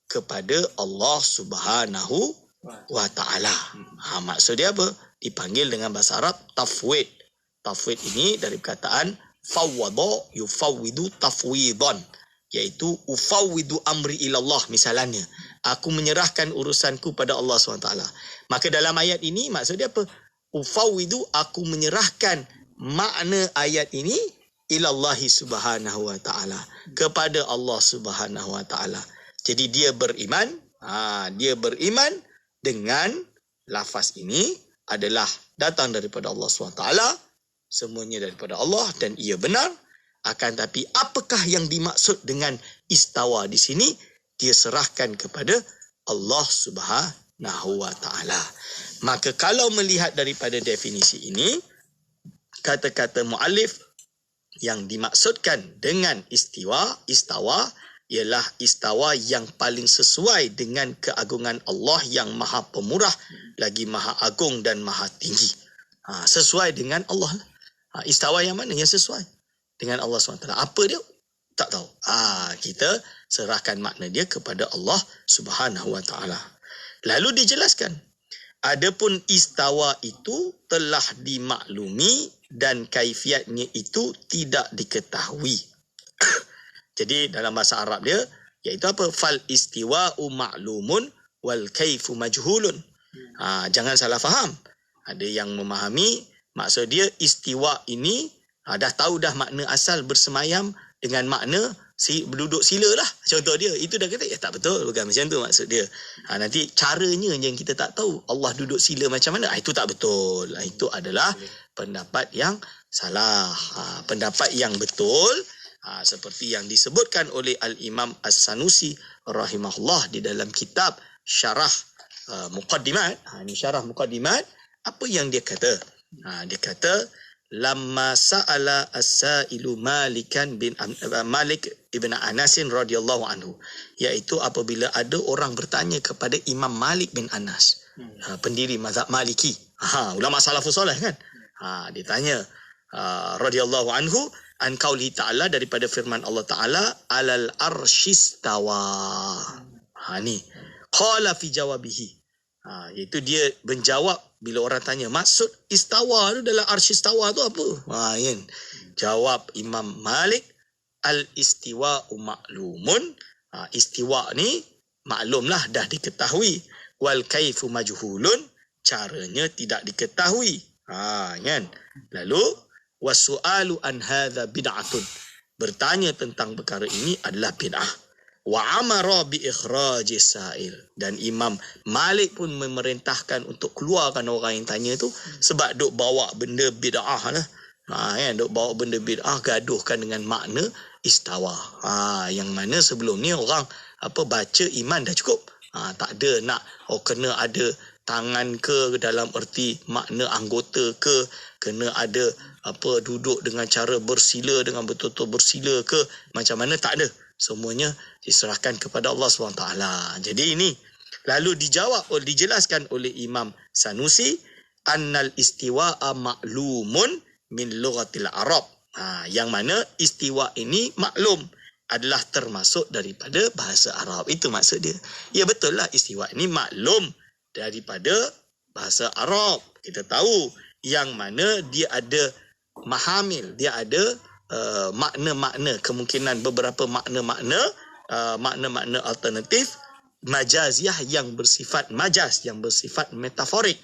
Speaker 7: kepada Allah Subhanahu wa taala. Maksud dia apa? Dipanggil dengan bahasa Arab tafwid. Tafwid ini dari perkataan fawwada yufawwidu tafwidan, iaitu ufawwidu amri ilallah, misalnya aku menyerahkan urusanku pada Allah SWT. Maka dalam ayat ini maksud dia apa? Ufawwidu, aku menyerahkan makna ayat ini ilallahi subhanahu wa ta'ala, kepada Allah Subhanahu wa ta'ala. Jadi dia beriman dengan lafaz ini adalah datang daripada Allah SWT, semuanya daripada Allah dan ia benar. Akan tapi apakah yang dimaksud dengan istawa di sini? Dia serahkan kepada Allah Subhanahu wa taala. Maka kalau melihat daripada definisi ini, kata-kata muallif yang dimaksudkan dengan istawa ialah istawa yang paling sesuai dengan keagungan Allah yang Maha Pemurah lagi Maha Agung dan Maha Tinggi. Sesuai dengan Allah. Istawa yang mana yang sesuai dengan Allah SWT? Apa dia? Tak tahu. Kita serahkan makna dia kepada Allah Subhanahu wa taala. Lalu dijelaskan, adapun istawa itu telah dimaklumi dan kaifiatnya itu tidak diketahui. Jadi dalam bahasa Arab dia, Iaitu apa? Fal istiwa'u ma'lumun wal kaifu majhulun. Jangan salah faham. Ada yang memahami maksud dia istiwa ini dah tahu dah makna asal bersemayam dengan makna berduduk sila lah. Contoh dia. Itu dah kata, tak betul. Bukan macam tu maksud dia. Nanti caranya yang kita tak tahu. Allah duduk sila macam mana? Itu tak betul. Itu adalah pendapat yang salah. Pendapat yang betul, seperti yang disebutkan oleh Al-Imam As-Sanusi rahimahullah di dalam kitab Syarah Muqaddimat. Ini Syarah Muqaddimat. Apa yang dia kata? Dia kata, lamma sa'ala as-sa'ilu Malik ibn Anas radhiyallahu anhu, iaitu apabila ada orang bertanya kepada Imam Malik bin Anas, pendiri mazhab Maliki, ulama salafus soleh kan, dia tanya radhiyallahu anhu an qauli ta'ala, daripada firman Allah Ta'ala, alal arsyistawa. Ni qala fi jawabihi, iaitu dia menjawab bila orang tanya maksud istawa tu dalam arsyistawa tu apa? Kan? Jawab Imam Malik, al-istiwa'u ma'lumun. Istiwa ni maklumlah, dah diketahui. Wal kaifu majhulun, caranya tidak diketahui. Kan? Lalu wasu'alu an hadza bid'atun, bertanya tentang perkara ini adalah bid'ah. Wa amara bi ikhrajis sa'il, dan Imam Malik pun memerintahkan untuk keluarkan orang yang tanya tu, sebab duk bawa benda bid'ah lah. Kan, duk bawa benda bid'ah, gaduhkan dengan makna istawa. Yang mana sebelum ni orang baca iman dah cukup. Tak ada nak kena ada tangan ke dalam erti makna anggota ke, kena ada duduk dengan cara bersila, dengan betul-betul bersila ke, macam mana, tak ada. Semuanya diserahkan kepada Allah SWT. Jadi ini lalu dijelaskan oleh Imam Sanusi, annal istiwa'a ma'lumun min lughatil Arab. Yang mana istiwa ini maklum, adalah termasuk daripada bahasa Arab. Itu maksud dia. Ya betul lah, istiwa ini maklum daripada bahasa Arab. Kita tahu yang mana dia ada mahamil, dia ada makna-makna, kemungkinan beberapa makna-makna alternatif majaziyah yang bersifat majaz, yang bersifat metaforik,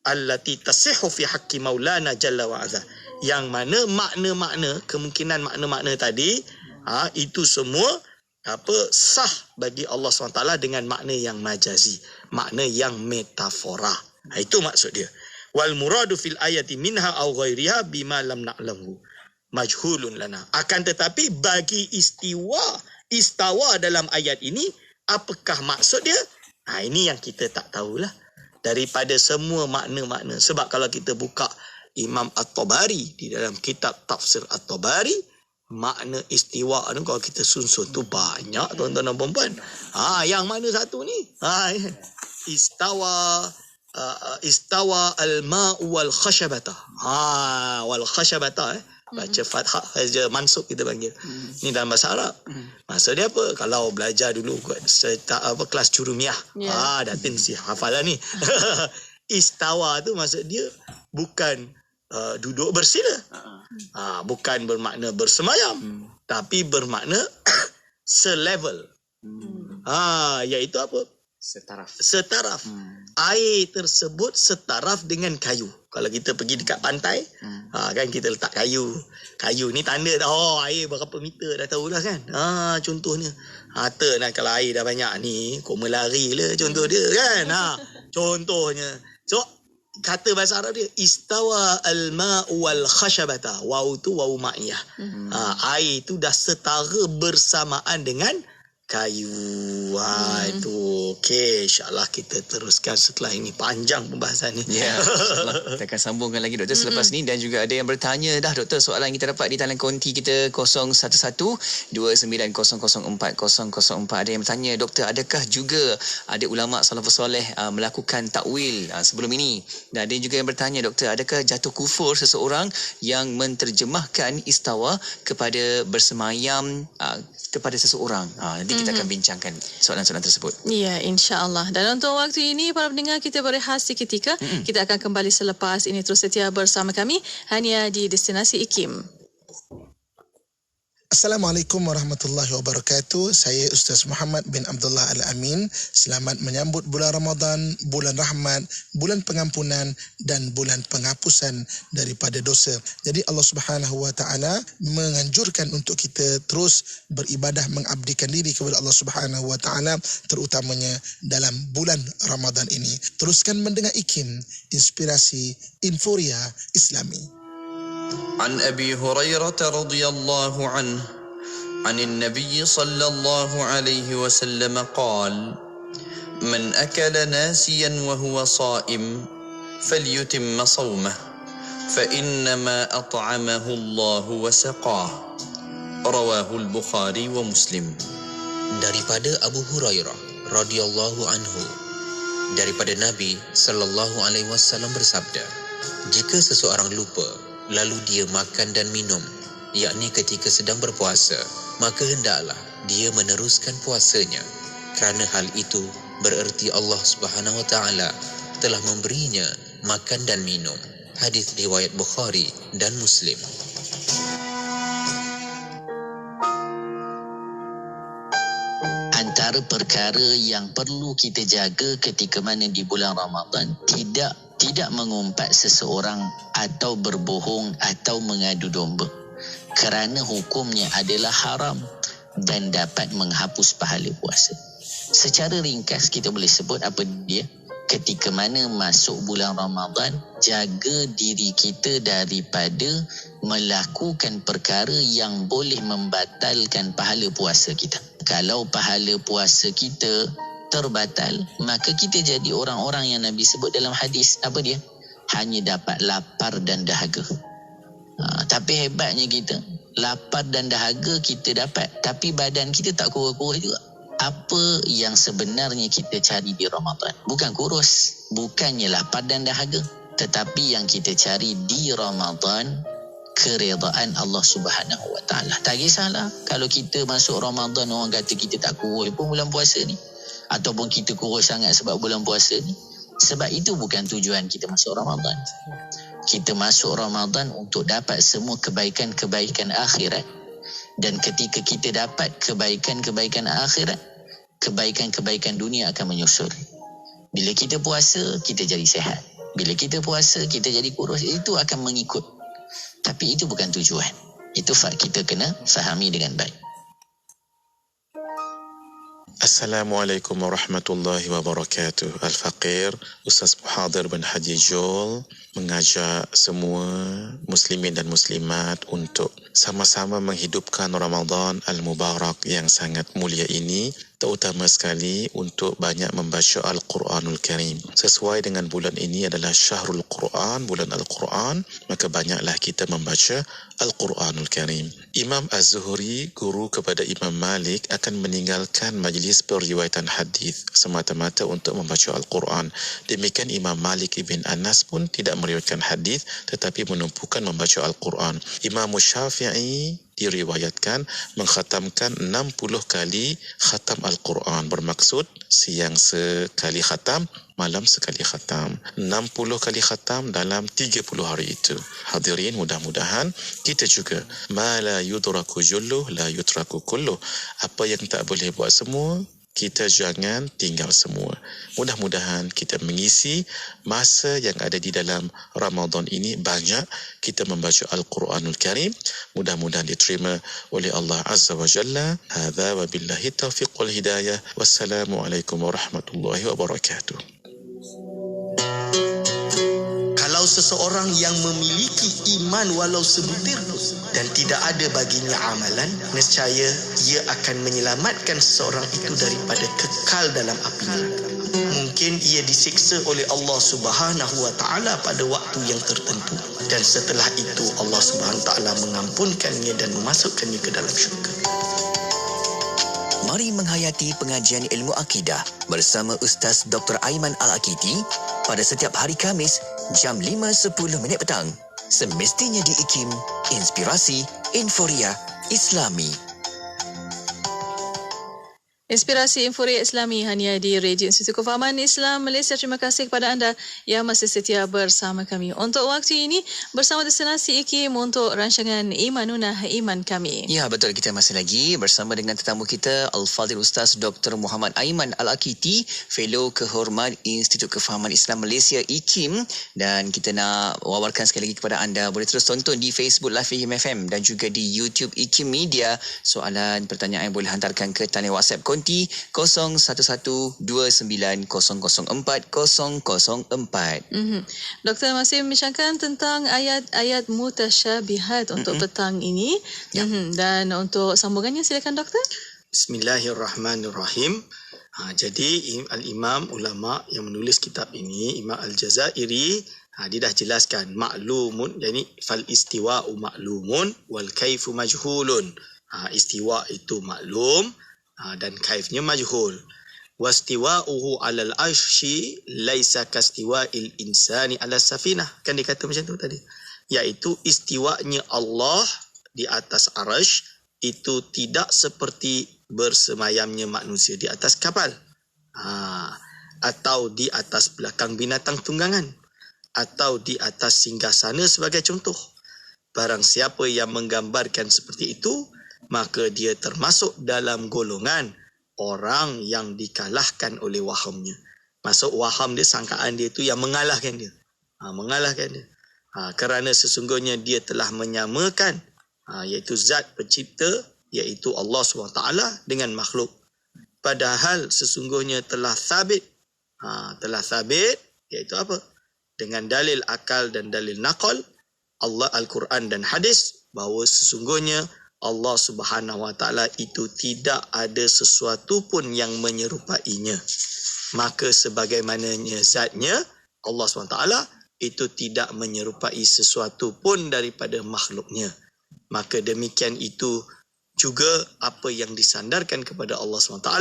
Speaker 7: allati tasihhu fi haqqi maulana jalla wa azza, yang mana makna-makna, kemungkinan makna-makna tadi itu semua sah bagi Allah SWT dengan makna yang majazi, makna yang metafora. Itu maksud dia. Wal muradu fil ayati minha aw ghairiha bima lam na'lamhu majhulun lana. Akan tetapi bagi istawa dalam ayat ini, apakah maksud dia? Ini yang kita tak tahulah daripada semua makna-makna. Sebab kalau kita buka Imam At-Tabari di dalam kitab Tafsir At-Tabari, makna istiwa tu kalau kita susun tu banyak, tuan-tuan dan puan-puan. Yang mana satu ni? Istawa al-ma'u wal khashabata. Wal khashabata baca fathah saja, mansub kita panggil. Ni dalam bahasa Arab. Maksud dia apa? Kalau belajar dulu kelas Jurumiyah, Datin si hafalan ni. Istawa tu maksud dia bukan duduk bersila. Bukan bermakna bersemayam, tapi bermakna selevel. Iaitu apa? Setaraf. Air tersebut setaraf dengan kayu. Kalau kita pergi dekat pantai, kan kita letak kayu. Kayu ni tanda air berapa meter dah tahulah kan. Contohnya. Kalau air dah banyak ni, kau melari lah contoh dia kan. Contohnya. So, kata bahasa Arab dia, istawa al-ma'u wal khashabata. Waw tu waw ma'iyah. Air tu dah setara bersamaan dengan kayu. Itu okey, insyaAllah kita teruskan setelah ini. Panjang pembahasan ni.
Speaker 1: InsyaAllah kita akan sambungkan lagi doktor selepas ni. Dan juga ada yang bertanya dah doktor, soalan kita dapat di talian konti kita 011-29004004. Ada yang bertanya, doktor, adakah juga ada ulama salafus soleh melakukan takwil sebelum ini? Dan ada juga yang bertanya, doktor, adakah jatuh kufur seseorang yang menterjemahkan istawa kepada bersemayam kepada seseorang? Nanti kita akan bincangkan soalan-soalan tersebut.
Speaker 11: Ya, insya-Allah. Dan untuk waktu ini para pendengar, kita berehat seketika. Kita akan kembali selepas ini. Terus setia bersama kami hanya di Destinasi IKIM.
Speaker 5: Assalamualaikum warahmatullahi wabarakatuh. Saya Ustaz Muhammad bin Abdullah Al-Amin. Selamat menyambut bulan Ramadan, bulan rahmat, bulan pengampunan dan bulan penghapusan daripada dosa. Jadi Allah Subhanahu wa taala menganjurkan untuk kita terus beribadah, mengabdikan diri kepada Allah Subhanahu wa taala, terutamanya dalam bulan Ramadan ini. Teruskan mendengar IKIM, inspirasi Inforia Islami.
Speaker 13: عن أبي هريرة رضي الله عنه عن النبي صلى الله عليه وسلم قال: من أكل ناسيا وهو صائم فليتم صومه فإنما أطعمه الله وسقاه. رواه البخاري ومسلم.
Speaker 6: Daripada Abu Hurairah radhiyallahu anhu, daripada Nabi sallallahu alaihi wasallam bersabda, jika seseorang lupa lalu dia makan dan minum, yakni ketika sedang berpuasa, maka hendaklah dia meneruskan puasanya, kerana hal itu bererti Allah Subhanahu wa taala telah memberinya makan dan minum. Hadis riwayat Bukhari dan Muslim.
Speaker 14: Antara perkara yang perlu kita jaga ketika mana di bulan Ramadan, tidak mengumpat seseorang atau berbohong atau mengadu domba, kerana hukumnya adalah haram dan dapat menghapus pahala puasa. Secara ringkas kita boleh sebut apa dia? Ketika mana masuk bulan Ramadan, jaga diri kita daripada melakukan perkara yang boleh membatalkan pahala puasa kita. Kalau pahala puasa kita terbatal, maka kita jadi orang-orang yang Nabi sebut dalam hadis, apa dia? Hanya dapat lapar dan dahaga. Tapi hebatnya kita, lapar dan dahaga kita dapat, tapi badan kita tak kurus-kurus juga. Apa yang sebenarnya kita cari di Ramadan? Bukan kurus, bukannya lapar dan dahaga, tetapi yang kita cari di Ramadan, keredaan Allah Subhanahu wa taala. Tak kisahlah kalau kita masuk Ramadan orang kata kita tak kurus pun bulan puasa ni, ataupun kita kurus sangat sebab bulan puasa ni. Sebab itu bukan tujuan kita masuk Ramadan. Kita masuk Ramadan untuk dapat semua kebaikan-kebaikan akhirat. Dan ketika kita dapat kebaikan-kebaikan akhirat, kebaikan-kebaikan dunia akan menyusul. Bila kita puasa, kita jadi sihat. Bila kita puasa, kita jadi kurus. Itu akan mengikut. Tapi itu bukan tujuan. Itu kita kena fahami dengan baik.
Speaker 15: Assalamualaikum warahmatullahi wabarakatuh. Al-Faqir Ustaz Muhadir bin Haji Jol mengajak semua muslimin dan muslimat untuk sama-sama menghidupkan Ramadan Al-Mubarak yang sangat mulia ini, terutama sekali untuk banyak membaca Al-Quranul Karim. Sesuai dengan bulan ini adalah Syahrul Quran, bulan Al-Quran, maka banyaklah kita membaca Al-Quranul Karim. Imam Az-Zuhri, guru kepada Imam Malik, akan meninggalkan majlis periwayatan hadis semata-mata untuk membaca Al-Quran. Demikian Imam Malik ibn Anas pun tidak meriwayatkan hadis tetapi menumpukan membaca Al-Quran. Imam Syafi'i diriwayatkan mengkhatamkan 60 kali khatam Al-Quran, bermaksud siang sekali khatam, malam sekali khatam. 60 kali khatam dalam 30 hari itu. Hadirin, mudah-mudahan kita juga ma la yudraku julluh la yutraku kulluh. Apa yang tak boleh buat semua, kita jangan tinggal semua. Mudah-mudahan kita mengisi masa yang ada di dalam Ramadan ini banyak kita membaca Al-Quranul Karim. Mudah-mudahan diterima oleh Allah Azza wa Jalla. Hadza wa billahi taufiq wal hidayah. Wassalamualaikum warahmatullahi wabarakatuh.
Speaker 7: Kalau seseorang yang memiliki iman walau sebutir dan tidak ada baginya amalan, nescaya ia akan menyelamatkan seseorang itu daripada kekal dalam api neraka. Mungkin ia disiksa oleh Allah Subhanahu wa taala pada waktu yang tertentu, dan setelah itu Allah Subhanahu wa taala mengampunkannya dan memasukkannya ke dalam syurga.
Speaker 1: Mari menghayati pengajian ilmu akidah bersama Ustaz Dr. Aiman Al-Akiti pada setiap hari Khamis jam 5.10 petang. Semestinya di IKIM, Inspirasi Inforia Islami.
Speaker 11: Inspirasi Inforia Islami hanya di Radio Institut Kefahaman Islam Malaysia. Terima kasih kepada anda yang masih setia bersama kami. Untuk waktu ini bersama Destinasi IKIM untuk rancangan Imanuna Iman Kami.
Speaker 1: Ya, betul, kita masih lagi bersama dengan tetamu kita Al-Fadhil Ustaz Dr. Muhammad Aiman Al-Akiti, Fellow Kehormat Institut Kefahaman Islam Malaysia IKIM, dan kita nak wawarkan sekali lagi kepada anda boleh terus tonton di Facebook Live IKIM FM dan juga di YouTube IKIM Media. Soalan pertanyaan boleh hantarkan ke talian WhatsApp konti 01129004 004.
Speaker 11: Doktor masih membincangkan tentang ayat-ayat mutasyabihat untuk petang ini. Dan untuk sambungannya silakan doktor.
Speaker 7: Bismillahirrahmanirrahim. Jadi al-imam ulama yang menulis kitab ini, Imam Al-Jazairi, dia dah jelaskan maklumun, jadi fal istiwa'u maklumun wal kaifu majhulun. Istiwa itu maklum dan kaifnya majhul. Wastiwa'uhu 'alal 'arsy laisa kastiwa'il insani 'ala safinah. Kan dia kata macam tu tadi. Iaitu istiwanya Allah di atas arsy itu tidak seperti bersemayamnya manusia di atas kapal. Atau di atas belakang binatang tunggangan. Atau di atas singgasana sebagai contoh. Barang siapa yang menggambarkan seperti itu, maka dia termasuk dalam golongan orang yang dikalahkan oleh wahamnya. Maksud waham dia, sangkaan dia tu yang mengalahkan dia. Mengalahkan dia. Kerana sesungguhnya dia telah menyamakan iaitu zat pencipta, iaitu Allah SWT dengan makhluk. Padahal sesungguhnya telah sabit. Telah sabit iaitu apa? Dengan dalil akal dan dalil naqal, Allah, Al-Quran dan hadis, bahawa sesungguhnya Allah Subhanahu Wa Taala itu tidak ada sesuatu pun yang menyerupainya. Maka sebagaimananya zatnya, Allah SWT itu tidak menyerupai sesuatu pun daripada makhluknya. Maka demikian itu juga apa yang disandarkan kepada Allah SWT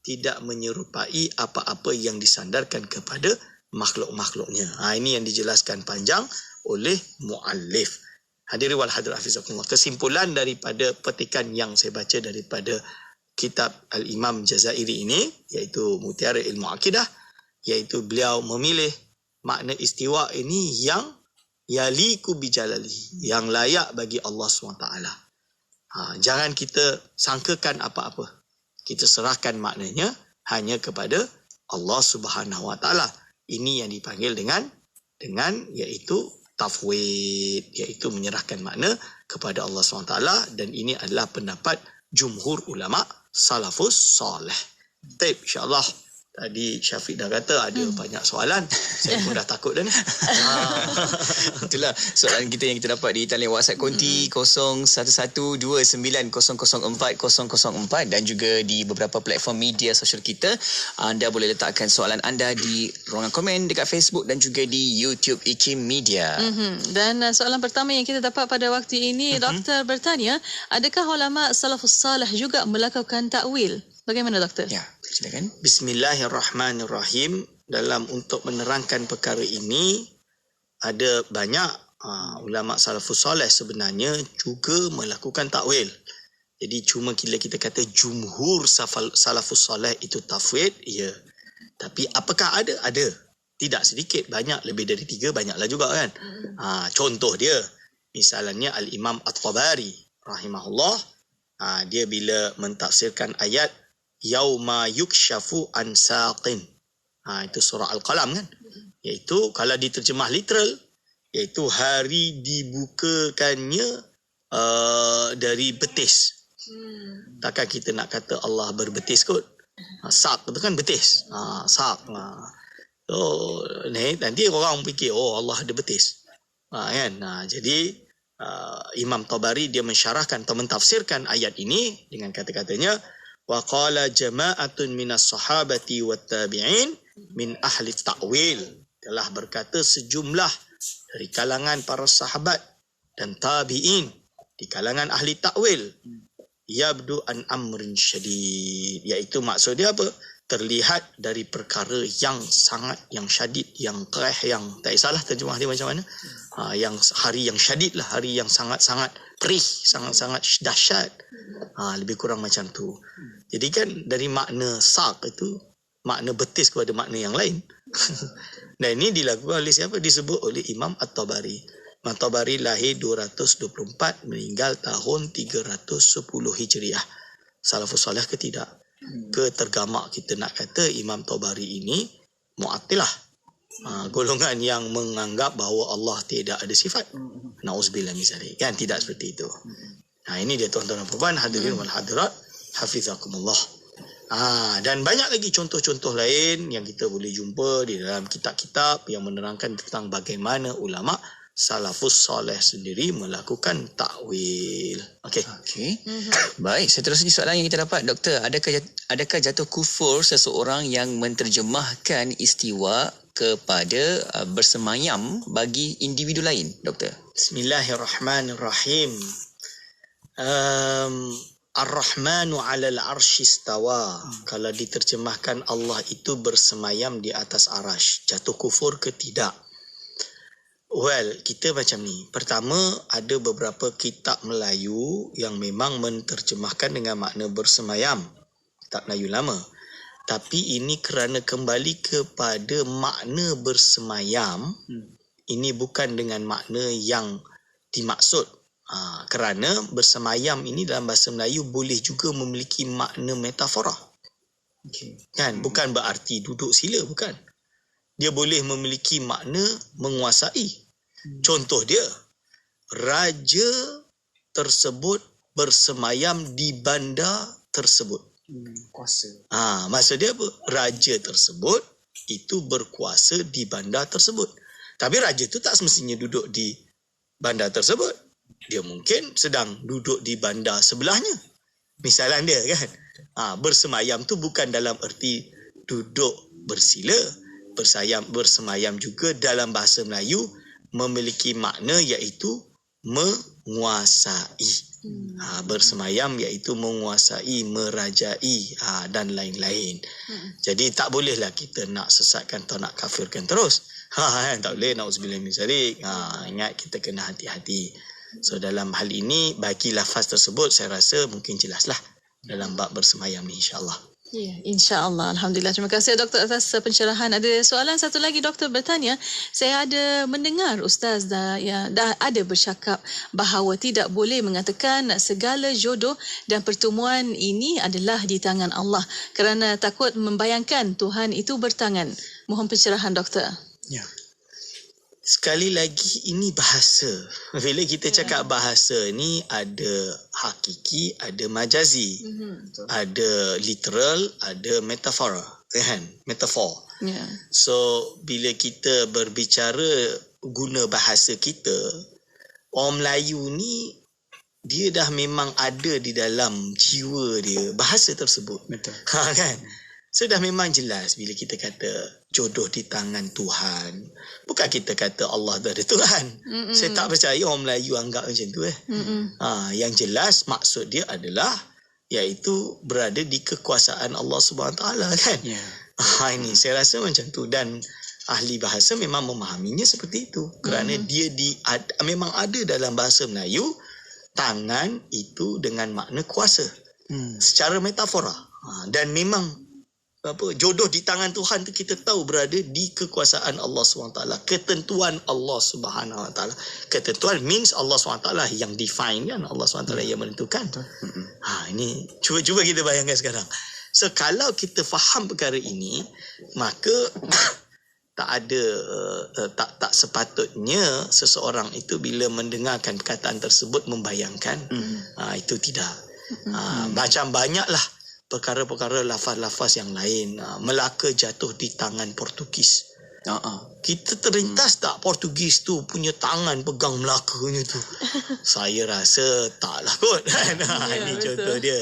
Speaker 7: tidak menyerupai apa-apa yang disandarkan kepada makhluk-makhluknya. Ini yang dijelaskan panjang oleh muallif. Hadirin wal hadirat hafizakumullah. Kesimpulan daripada petikan yang saya baca daripada kitab Al-Imam Jazairi ini, iaitu Mutiara Ilmu Akidah, iaitu beliau memilih makna istiwa ini yang yaliku bijalali, yang layak bagi Allah SWT. Jangan kita sangkakan apa-apa. Kita serahkan maknanya hanya kepada Allah Subhanahu Wa Taala. Ini yang dipanggil dengan iaitu tafwid, iaitu menyerahkan makna kepada Allah SWT, dan ini adalah pendapat jumhur ulama salafus salih. Baik, insya-Allah. Tadi Syafiq dah kata ada banyak soalan. Saya pun dah takut dah ni.
Speaker 1: Itulah soalan kita yang kita dapat di talian WhatsApp konti 01129004 dan juga di beberapa platform media sosial kita. Anda boleh letakkan soalan anda di ruangan komen dekat Facebook dan juga di YouTube IKIM Media.
Speaker 11: Dan soalan pertama yang kita dapat pada waktu ini, doktor bertanya, adakah ulama salafus salih juga melakukan takwil? Bagaimana doktor?
Speaker 1: Ya, silakan.
Speaker 7: Bismillahirrahmanirrahim. Dalam untuk menerangkan perkara ini, ada banyak ulama salafus soleh sebenarnya juga melakukan takwil. Jadi cuma kita kata jumhur salafus soleh itu tafwid, ya. Tapi apakah ada? Ada. Tidak sedikit, banyak, lebih dari 3, banyaklah juga kan. Contoh dia, misalnya Al-Imam At-Tabari rahimahullah, dia bila mentafsirkan ayat yauma yukshafu an saqin, itu surah Al-Qalam kan, iaitu kalau diterjemah literal, iaitu hari dibukakannya dari betis. Takkan kita nak kata Allah berbetis kot. Saq itu kan betis. Saq. Nanti orang fikir Allah ada betis. Kan? Jadi Imam Tabari dia mensyarahkan atau mentafsirkan ayat ini dengan kata-katanya, wa qala jama'atun minas sahabati wat tabi'in min ahli ta'wil. Telah berkata sejumlah dari kalangan para sahabat dan tabi'in di kalangan ahli ta'wil. yabdu an amrin syadid, iaitu maksud dia apa? Terlihat dari perkara yang sangat, yang syadid, yang kereh, yang tak kisahlah terjemah dia macam mana. Yang hari yang syadid lah, hari yang sangat-sangat perih, sangat-sangat dahsyat. Lebih kurang macam tu. Jadi kan dari makna saq itu, makna betis kepada makna yang lain. Dan ini dilakukan oleh siapa? Disebut oleh Imam At-Tabari. Imam At-Tabari lahir 224, meninggal tahun 310 Hijriah. Salafus salih ke tidak? Ke tergamak kita nak kata Imam Tabari ini Mu'attilah, golongan yang menganggap bahawa Allah tidak ada sifat. Na'udzubillah min zalik, kan? Tidak seperti itu. Ini dia tuan-tuan dan puan, hadirin wal hadirat, hafizakumullah. Dan banyak lagi contoh-contoh lain yang kita boleh jumpa di dalam kitab-kitab yang menerangkan tentang bagaimana ulama salafus soleh sendiri melakukan takwil. Okey.
Speaker 1: Baik, seterusnya soalan yang kita dapat, Doktor, adakah jatuh kufur seseorang yang menterjemahkan istiwa kepada bersemayam bagi individu lain, Doktor?
Speaker 7: Bismillahirrahmanirrahim. Ar-Rahmanu 'alal 'arsy istawa. Kalau diterjemahkan Allah itu bersemayam di atas arasy, jatuh kufur ke tidak? Well, kita macam ni. Pertama, ada beberapa kitab Melayu yang memang menterjemahkan dengan makna bersemayam. Kitab Melayu lama. Tapi ini kerana kembali kepada makna bersemayam, ini bukan dengan makna yang dimaksud. Kerana bersemayam ini dalam bahasa Melayu boleh juga memiliki makna metafora. Kan? Bukan berarti duduk sila, bukan. Dia boleh memiliki makna menguasai. Contoh dia, raja tersebut bersemayam di bandar tersebut.
Speaker 1: Kuasa.
Speaker 7: Maksud dia apa? Raja tersebut itu berkuasa di bandar tersebut. Tapi raja tu tak semestinya duduk di bandar tersebut. Dia mungkin sedang duduk di bandar sebelahnya. Misalan dia kan. Bersemayam tu bukan dalam erti duduk bersila. Bersemayam juga dalam bahasa Melayu memiliki makna iaitu menguasai. Bersemayam iaitu menguasai, merajai dan lain-lain. Jadi tak bolehlah kita nak sesatkan atau nak kafirkan terus. Tak boleh, na'udzubillah min zalik. Ingat, kita kena hati-hati. So dalam hal ini, bagi lafaz tersebut saya rasa mungkin jelaslah dalam bab bersemayam ni, insya-Allah.
Speaker 11: Ya, insya-Allah. Alhamdulillah. Terima kasih Doktor atas pencerahan. Ada soalan satu lagi, Doktor bertanya, saya ada mendengar Ustaz dah ada bercakap bahawa tidak boleh mengatakan segala jodoh dan pertemuan ini adalah di tangan Allah kerana takut membayangkan Tuhan itu bertangan. Mohon pencerahan Doktor.
Speaker 7: Ya. Sekali lagi, ini bahasa. Bila kita cakap bahasa ni, ada hakiki, ada majazi, ada literal, ada metafora, kan? Metafor. So bila kita berbicara guna bahasa kita, orang Melayu ni dia dah memang ada di dalam jiwa dia bahasa tersebut. Betul. Kan? So dah memang jelas bila kita kata jodoh di tangan Tuhan. Bukan kita kata Allah tu ada Tuhan. Saya tak percaya orang Melayu anggap macam tu. Yang jelas maksud dia adalah iaitu berada di kekuasaan Allah Subhanahu Taala, kan? Ini saya rasa macam tu, dan ahli bahasa memang memahaminya seperti itu. Kerana dia memang ada dalam bahasa Melayu tangan itu dengan makna kuasa. Secara metafora. Dan memang jodoh di tangan Tuhan tu kita tahu berada di kekuasaan Allah SWT. Ketentuan Allah SWT. Ketentuan means Allah SWT yang define, kan? Allah SWT yang menentukan. Ini cuba kita bayangkan sekarang. So kalau kita faham perkara ini, maka tak sepatutnya seseorang itu bila mendengarkan perkataan tersebut membayangkan. Itu tidak. Macam banyaklah perkara-perkara lafaz-lafaz yang lain. Melaka jatuh di tangan Portugis. Kita terlintas tak Portugis tu punya tangan pegang Melakanya tu? Saya rasa taklah kot. Ini contoh dia.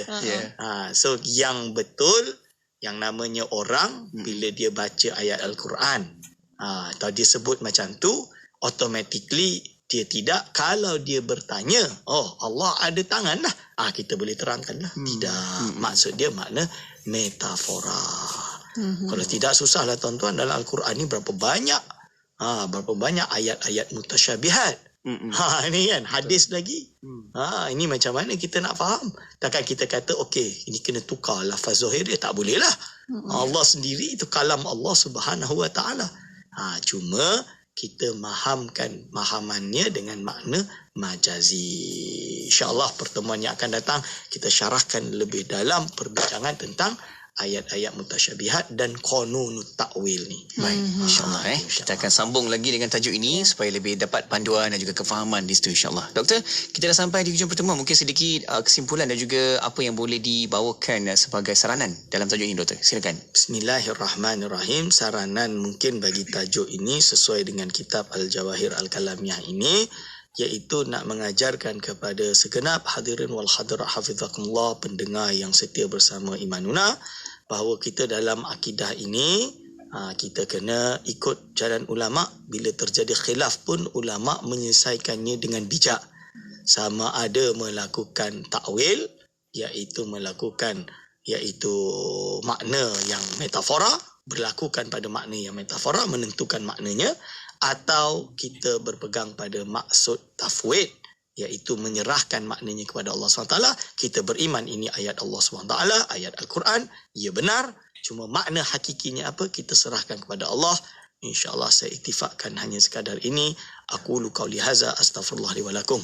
Speaker 7: So yang betul, yang namanya orang, bila dia baca ayat Al-Quran atau dia sebut macam tu, automatically dia tidak, kalau dia bertanya, oh Allah ada tangan lah, kita boleh terangkan lah. Tidak, maksud dia makna metafora. Kalau tidak, susahlah tuan-tuan, dalam Al-Quran ni berapa banyak ayat-ayat mutasyabihat. Ini kan hadis lagi. Ini macam mana kita nak faham? Takkan kita kata okey, ini kena tukar lafaz zahir dia, tak boleh lah. Allah sendiri itu kalam Allah Subhanahu Wa Taala. Cuma kita mahamannya dengan makna majazi. InsyaAllah pertemuan yang akan datang kita syarahkan lebih dalam perbincangan tentang ayat-ayat mutasyabihat dan qanunut ta'wil ni.
Speaker 1: Baik, insyaAllah kita akan sambung lagi dengan tajuk ini supaya lebih dapat panduan dan juga kefahaman di situ, insyaAllah. Doktor, kita dah sampai di hujung pertemuan. Mungkin sedikit kesimpulan dan juga apa yang boleh dibawakan sebagai saranan dalam tajuk ini, Doktor. Silakan.
Speaker 7: Bismillahirrahmanirrahim. Saranan mungkin bagi tajuk ini sesuai dengan kitab Al-Jawahir Al-Kalamiyah ini, iaitu nak mengajarkan kepada segenap hadirin wal hadirat hafizakumullah, pendengar yang setia bersama Imanuna, bahawa kita dalam akidah ini kita kena ikut jalan ulama. Bila terjadi khilaf pun ulama menyelesaikannya dengan bijak, sama ada melakukan takwil, iaitu makna yang metafora, berlakukan pada makna yang metafora, menentukan maknanya, atau kita berpegang pada maksud tafwid, iaitu menyerahkan maknanya kepada Allah SWT. Kita beriman ini ayat Allah SWT, ayat Al-Quran, ia benar, cuma makna hakikinya apa, kita serahkan kepada Allah. InsyaAllah saya iktifakkan hanya sekadar ini. Aqulu qauli hadza, astaghfirullah li wa lakum.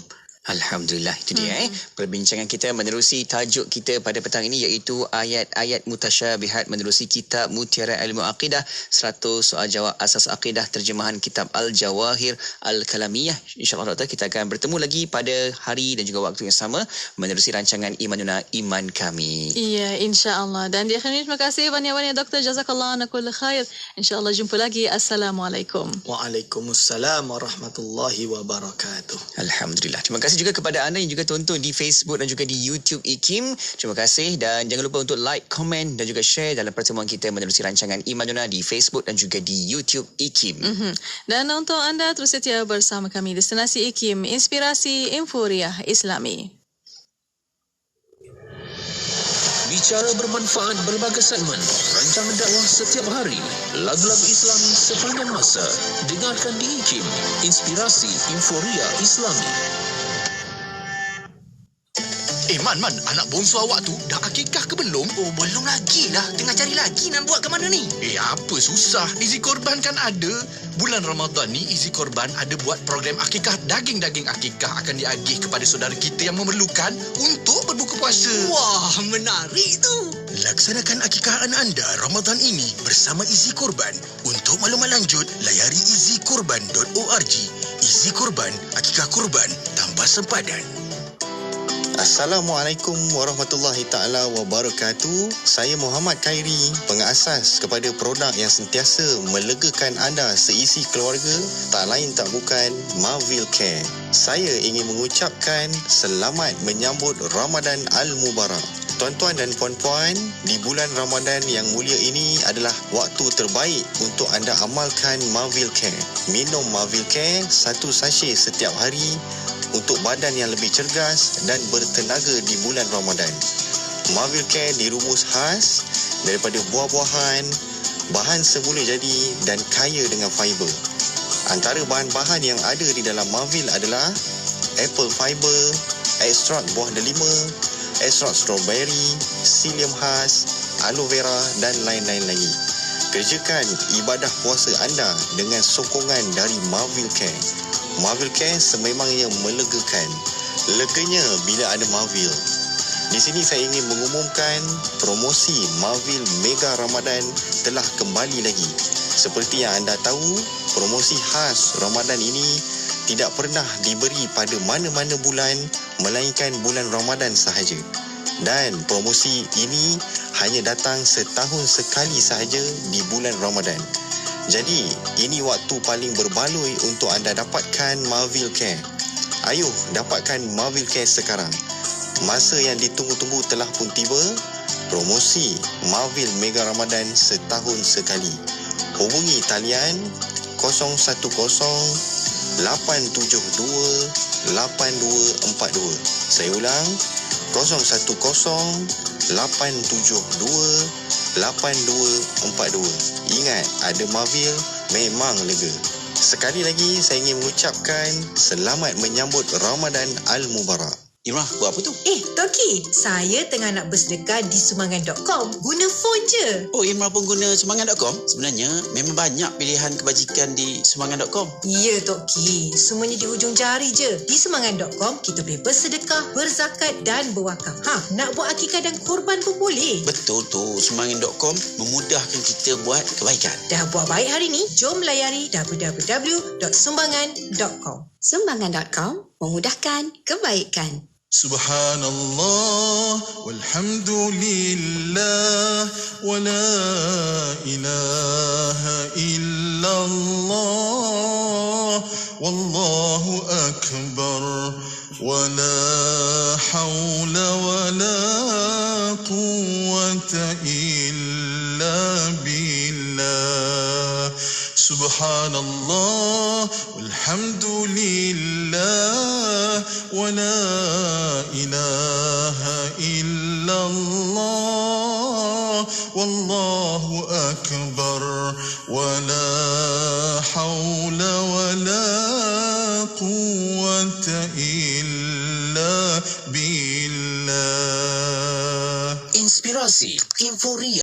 Speaker 1: Alhamdulillah, itu dia perbincangan kita menerusi tajuk kita pada petang ini, iaitu ayat-ayat mutasyabihat menerusi kitab Mutiara Ilmu Aqidah, 100 soal jawab asas akidah, terjemahan kitab Al-Jawahir Al-Kalamiyah. InsyaAllah Doktor, kita akan bertemu lagi pada hari dan juga waktu yang sama menerusi rancangan Imanuna, Iman Kami.
Speaker 11: Ya, insyaAllah. Dan di akhir ini, terima kasih banyak-banyak Doktor. Jazakallah ana kull khair. InsyaAllah jumpa lagi. Assalamualaikum.
Speaker 7: Waalaikumsalam warahmatullahi wabarakatuh.
Speaker 1: Alhamdulillah. Terima kasih juga kepada anda yang juga tonton di Facebook dan juga di YouTube IKIM. Terima kasih dan jangan lupa untuk like, komen dan juga share dalam pertemuan kita menerusi rancangan Imanuna di Facebook dan juga di YouTube IKIM.
Speaker 11: Dan untuk anda terus setia bersama kami, Destinasi IKIM, Inspirasi Inforiah Islami.
Speaker 6: Bicara bermanfaat berbagai segmen, rancangan dakwah setiap hari, lagu-lagu Islami sepanjang masa. Dengarkan di IKIM, Inspirasi Inforiah Islami.
Speaker 9: Man, anak bongsu awak tu dah akikah ke belum?
Speaker 16: Oh, belum lagi lah. Tengah cari lagi nak buat ke mana ni?
Speaker 9: Apa susah? Izi Korban kan ada. Bulan Ramadan ni Izi Korban ada buat program akikah. Daging-daging akikah akan diagih kepada saudara kita yang memerlukan untuk berbuka puasa.
Speaker 16: Wah, menarik tu.
Speaker 9: Laksanakan akikah anda Ramadan ini bersama Izi Korban. Untuk maklumat lanjut, layari izikorban.org. Izi Korban, akikah korban tanpa sempadan.
Speaker 17: Assalamualaikum warahmatullahi ta'ala wabarakatuh. Saya Muhammad Khairi, pengasas kepada produk yang sentiasa melegakan anda seisi keluarga, tak lain tak bukan Marvil Care. Saya ingin mengucapkan selamat menyambut Ramadan Al-Mubarak. Tuan-tuan dan puan-puan, di bulan Ramadan yang mulia ini adalah waktu terbaik untuk anda amalkan Marvil Care. Minum Marvil Care 1 sachet setiap hari untuk badan yang lebih cergas dan bertenaga di bulan Ramadan. Marvil Care dirumus khas daripada buah-buahan, bahan semula jadi dan kaya dengan fiber. Antara bahan-bahan yang ada di dalam Marvil adalah apple fiber, ekstrak buah delima, ekstrak strawberry, psyllium khas, aloe vera dan lain-lain lagi. Kerjakan ibadah puasa anda dengan sokongan dari Marvil Care. Marvil Care sememangnya melegakan. Leganya bila ada Marvil. Di sini saya ingin mengumumkan promosi Marvil Mega Ramadan telah kembali lagi. Seperti yang anda tahu, promosi khas Ramadan ini tidak pernah diberi pada mana-mana bulan melainkan bulan Ramadan sahaja. Dan promosi ini hanya datang setahun sekali sahaja di bulan Ramadan. Jadi, ini waktu paling berbaloi untuk anda dapatkan Marvil Care. Ayuh, dapatkan Marvil Care sekarang. Masa yang ditunggu-tunggu telah pun tiba. Promosi Marvil Mega Ramadan setahun sekali. Hubungi talian 010 872 8242. Saya ulang, 010 872 8242. Ingat, ada Marvil memang lega. Sekali lagi saya ingin mengucapkan selamat menyambut Ramadan Al-Mubarak.
Speaker 18: Imrah, buat apa tu?
Speaker 10: Toki, saya tengah nak bersedekah di Sumbangan.com. Guna phone je.
Speaker 18: Oh, Imrah pun guna Sumbangan.com? Sebenarnya, memang banyak pilihan kebajikan di Sumbangan.com.
Speaker 10: Ya, Toki. Semuanya di hujung jari je. Di Sumbangan.com, kita boleh bersedekah, berzakat dan berwakaf. Nak buat akikah dan korban pun boleh.
Speaker 18: Betul tu. Sumbangan.com memudahkan kita buat kebaikan.
Speaker 10: Dah buat baik hari ni? Jom layari www.sumbangan.com.
Speaker 2: Sumbangan.com memudahkan kebaikan.
Speaker 12: Subhanallah walhamdulillah wa la ilaha illallah wallahu akbar wa la hawla wa la quwwata illa billah. Subhanallah walhamdulillah wa la ilaha illallah wallahu akbar wa la hawla wa la quwwata illa billah.
Speaker 18: Inspirasi, euforia.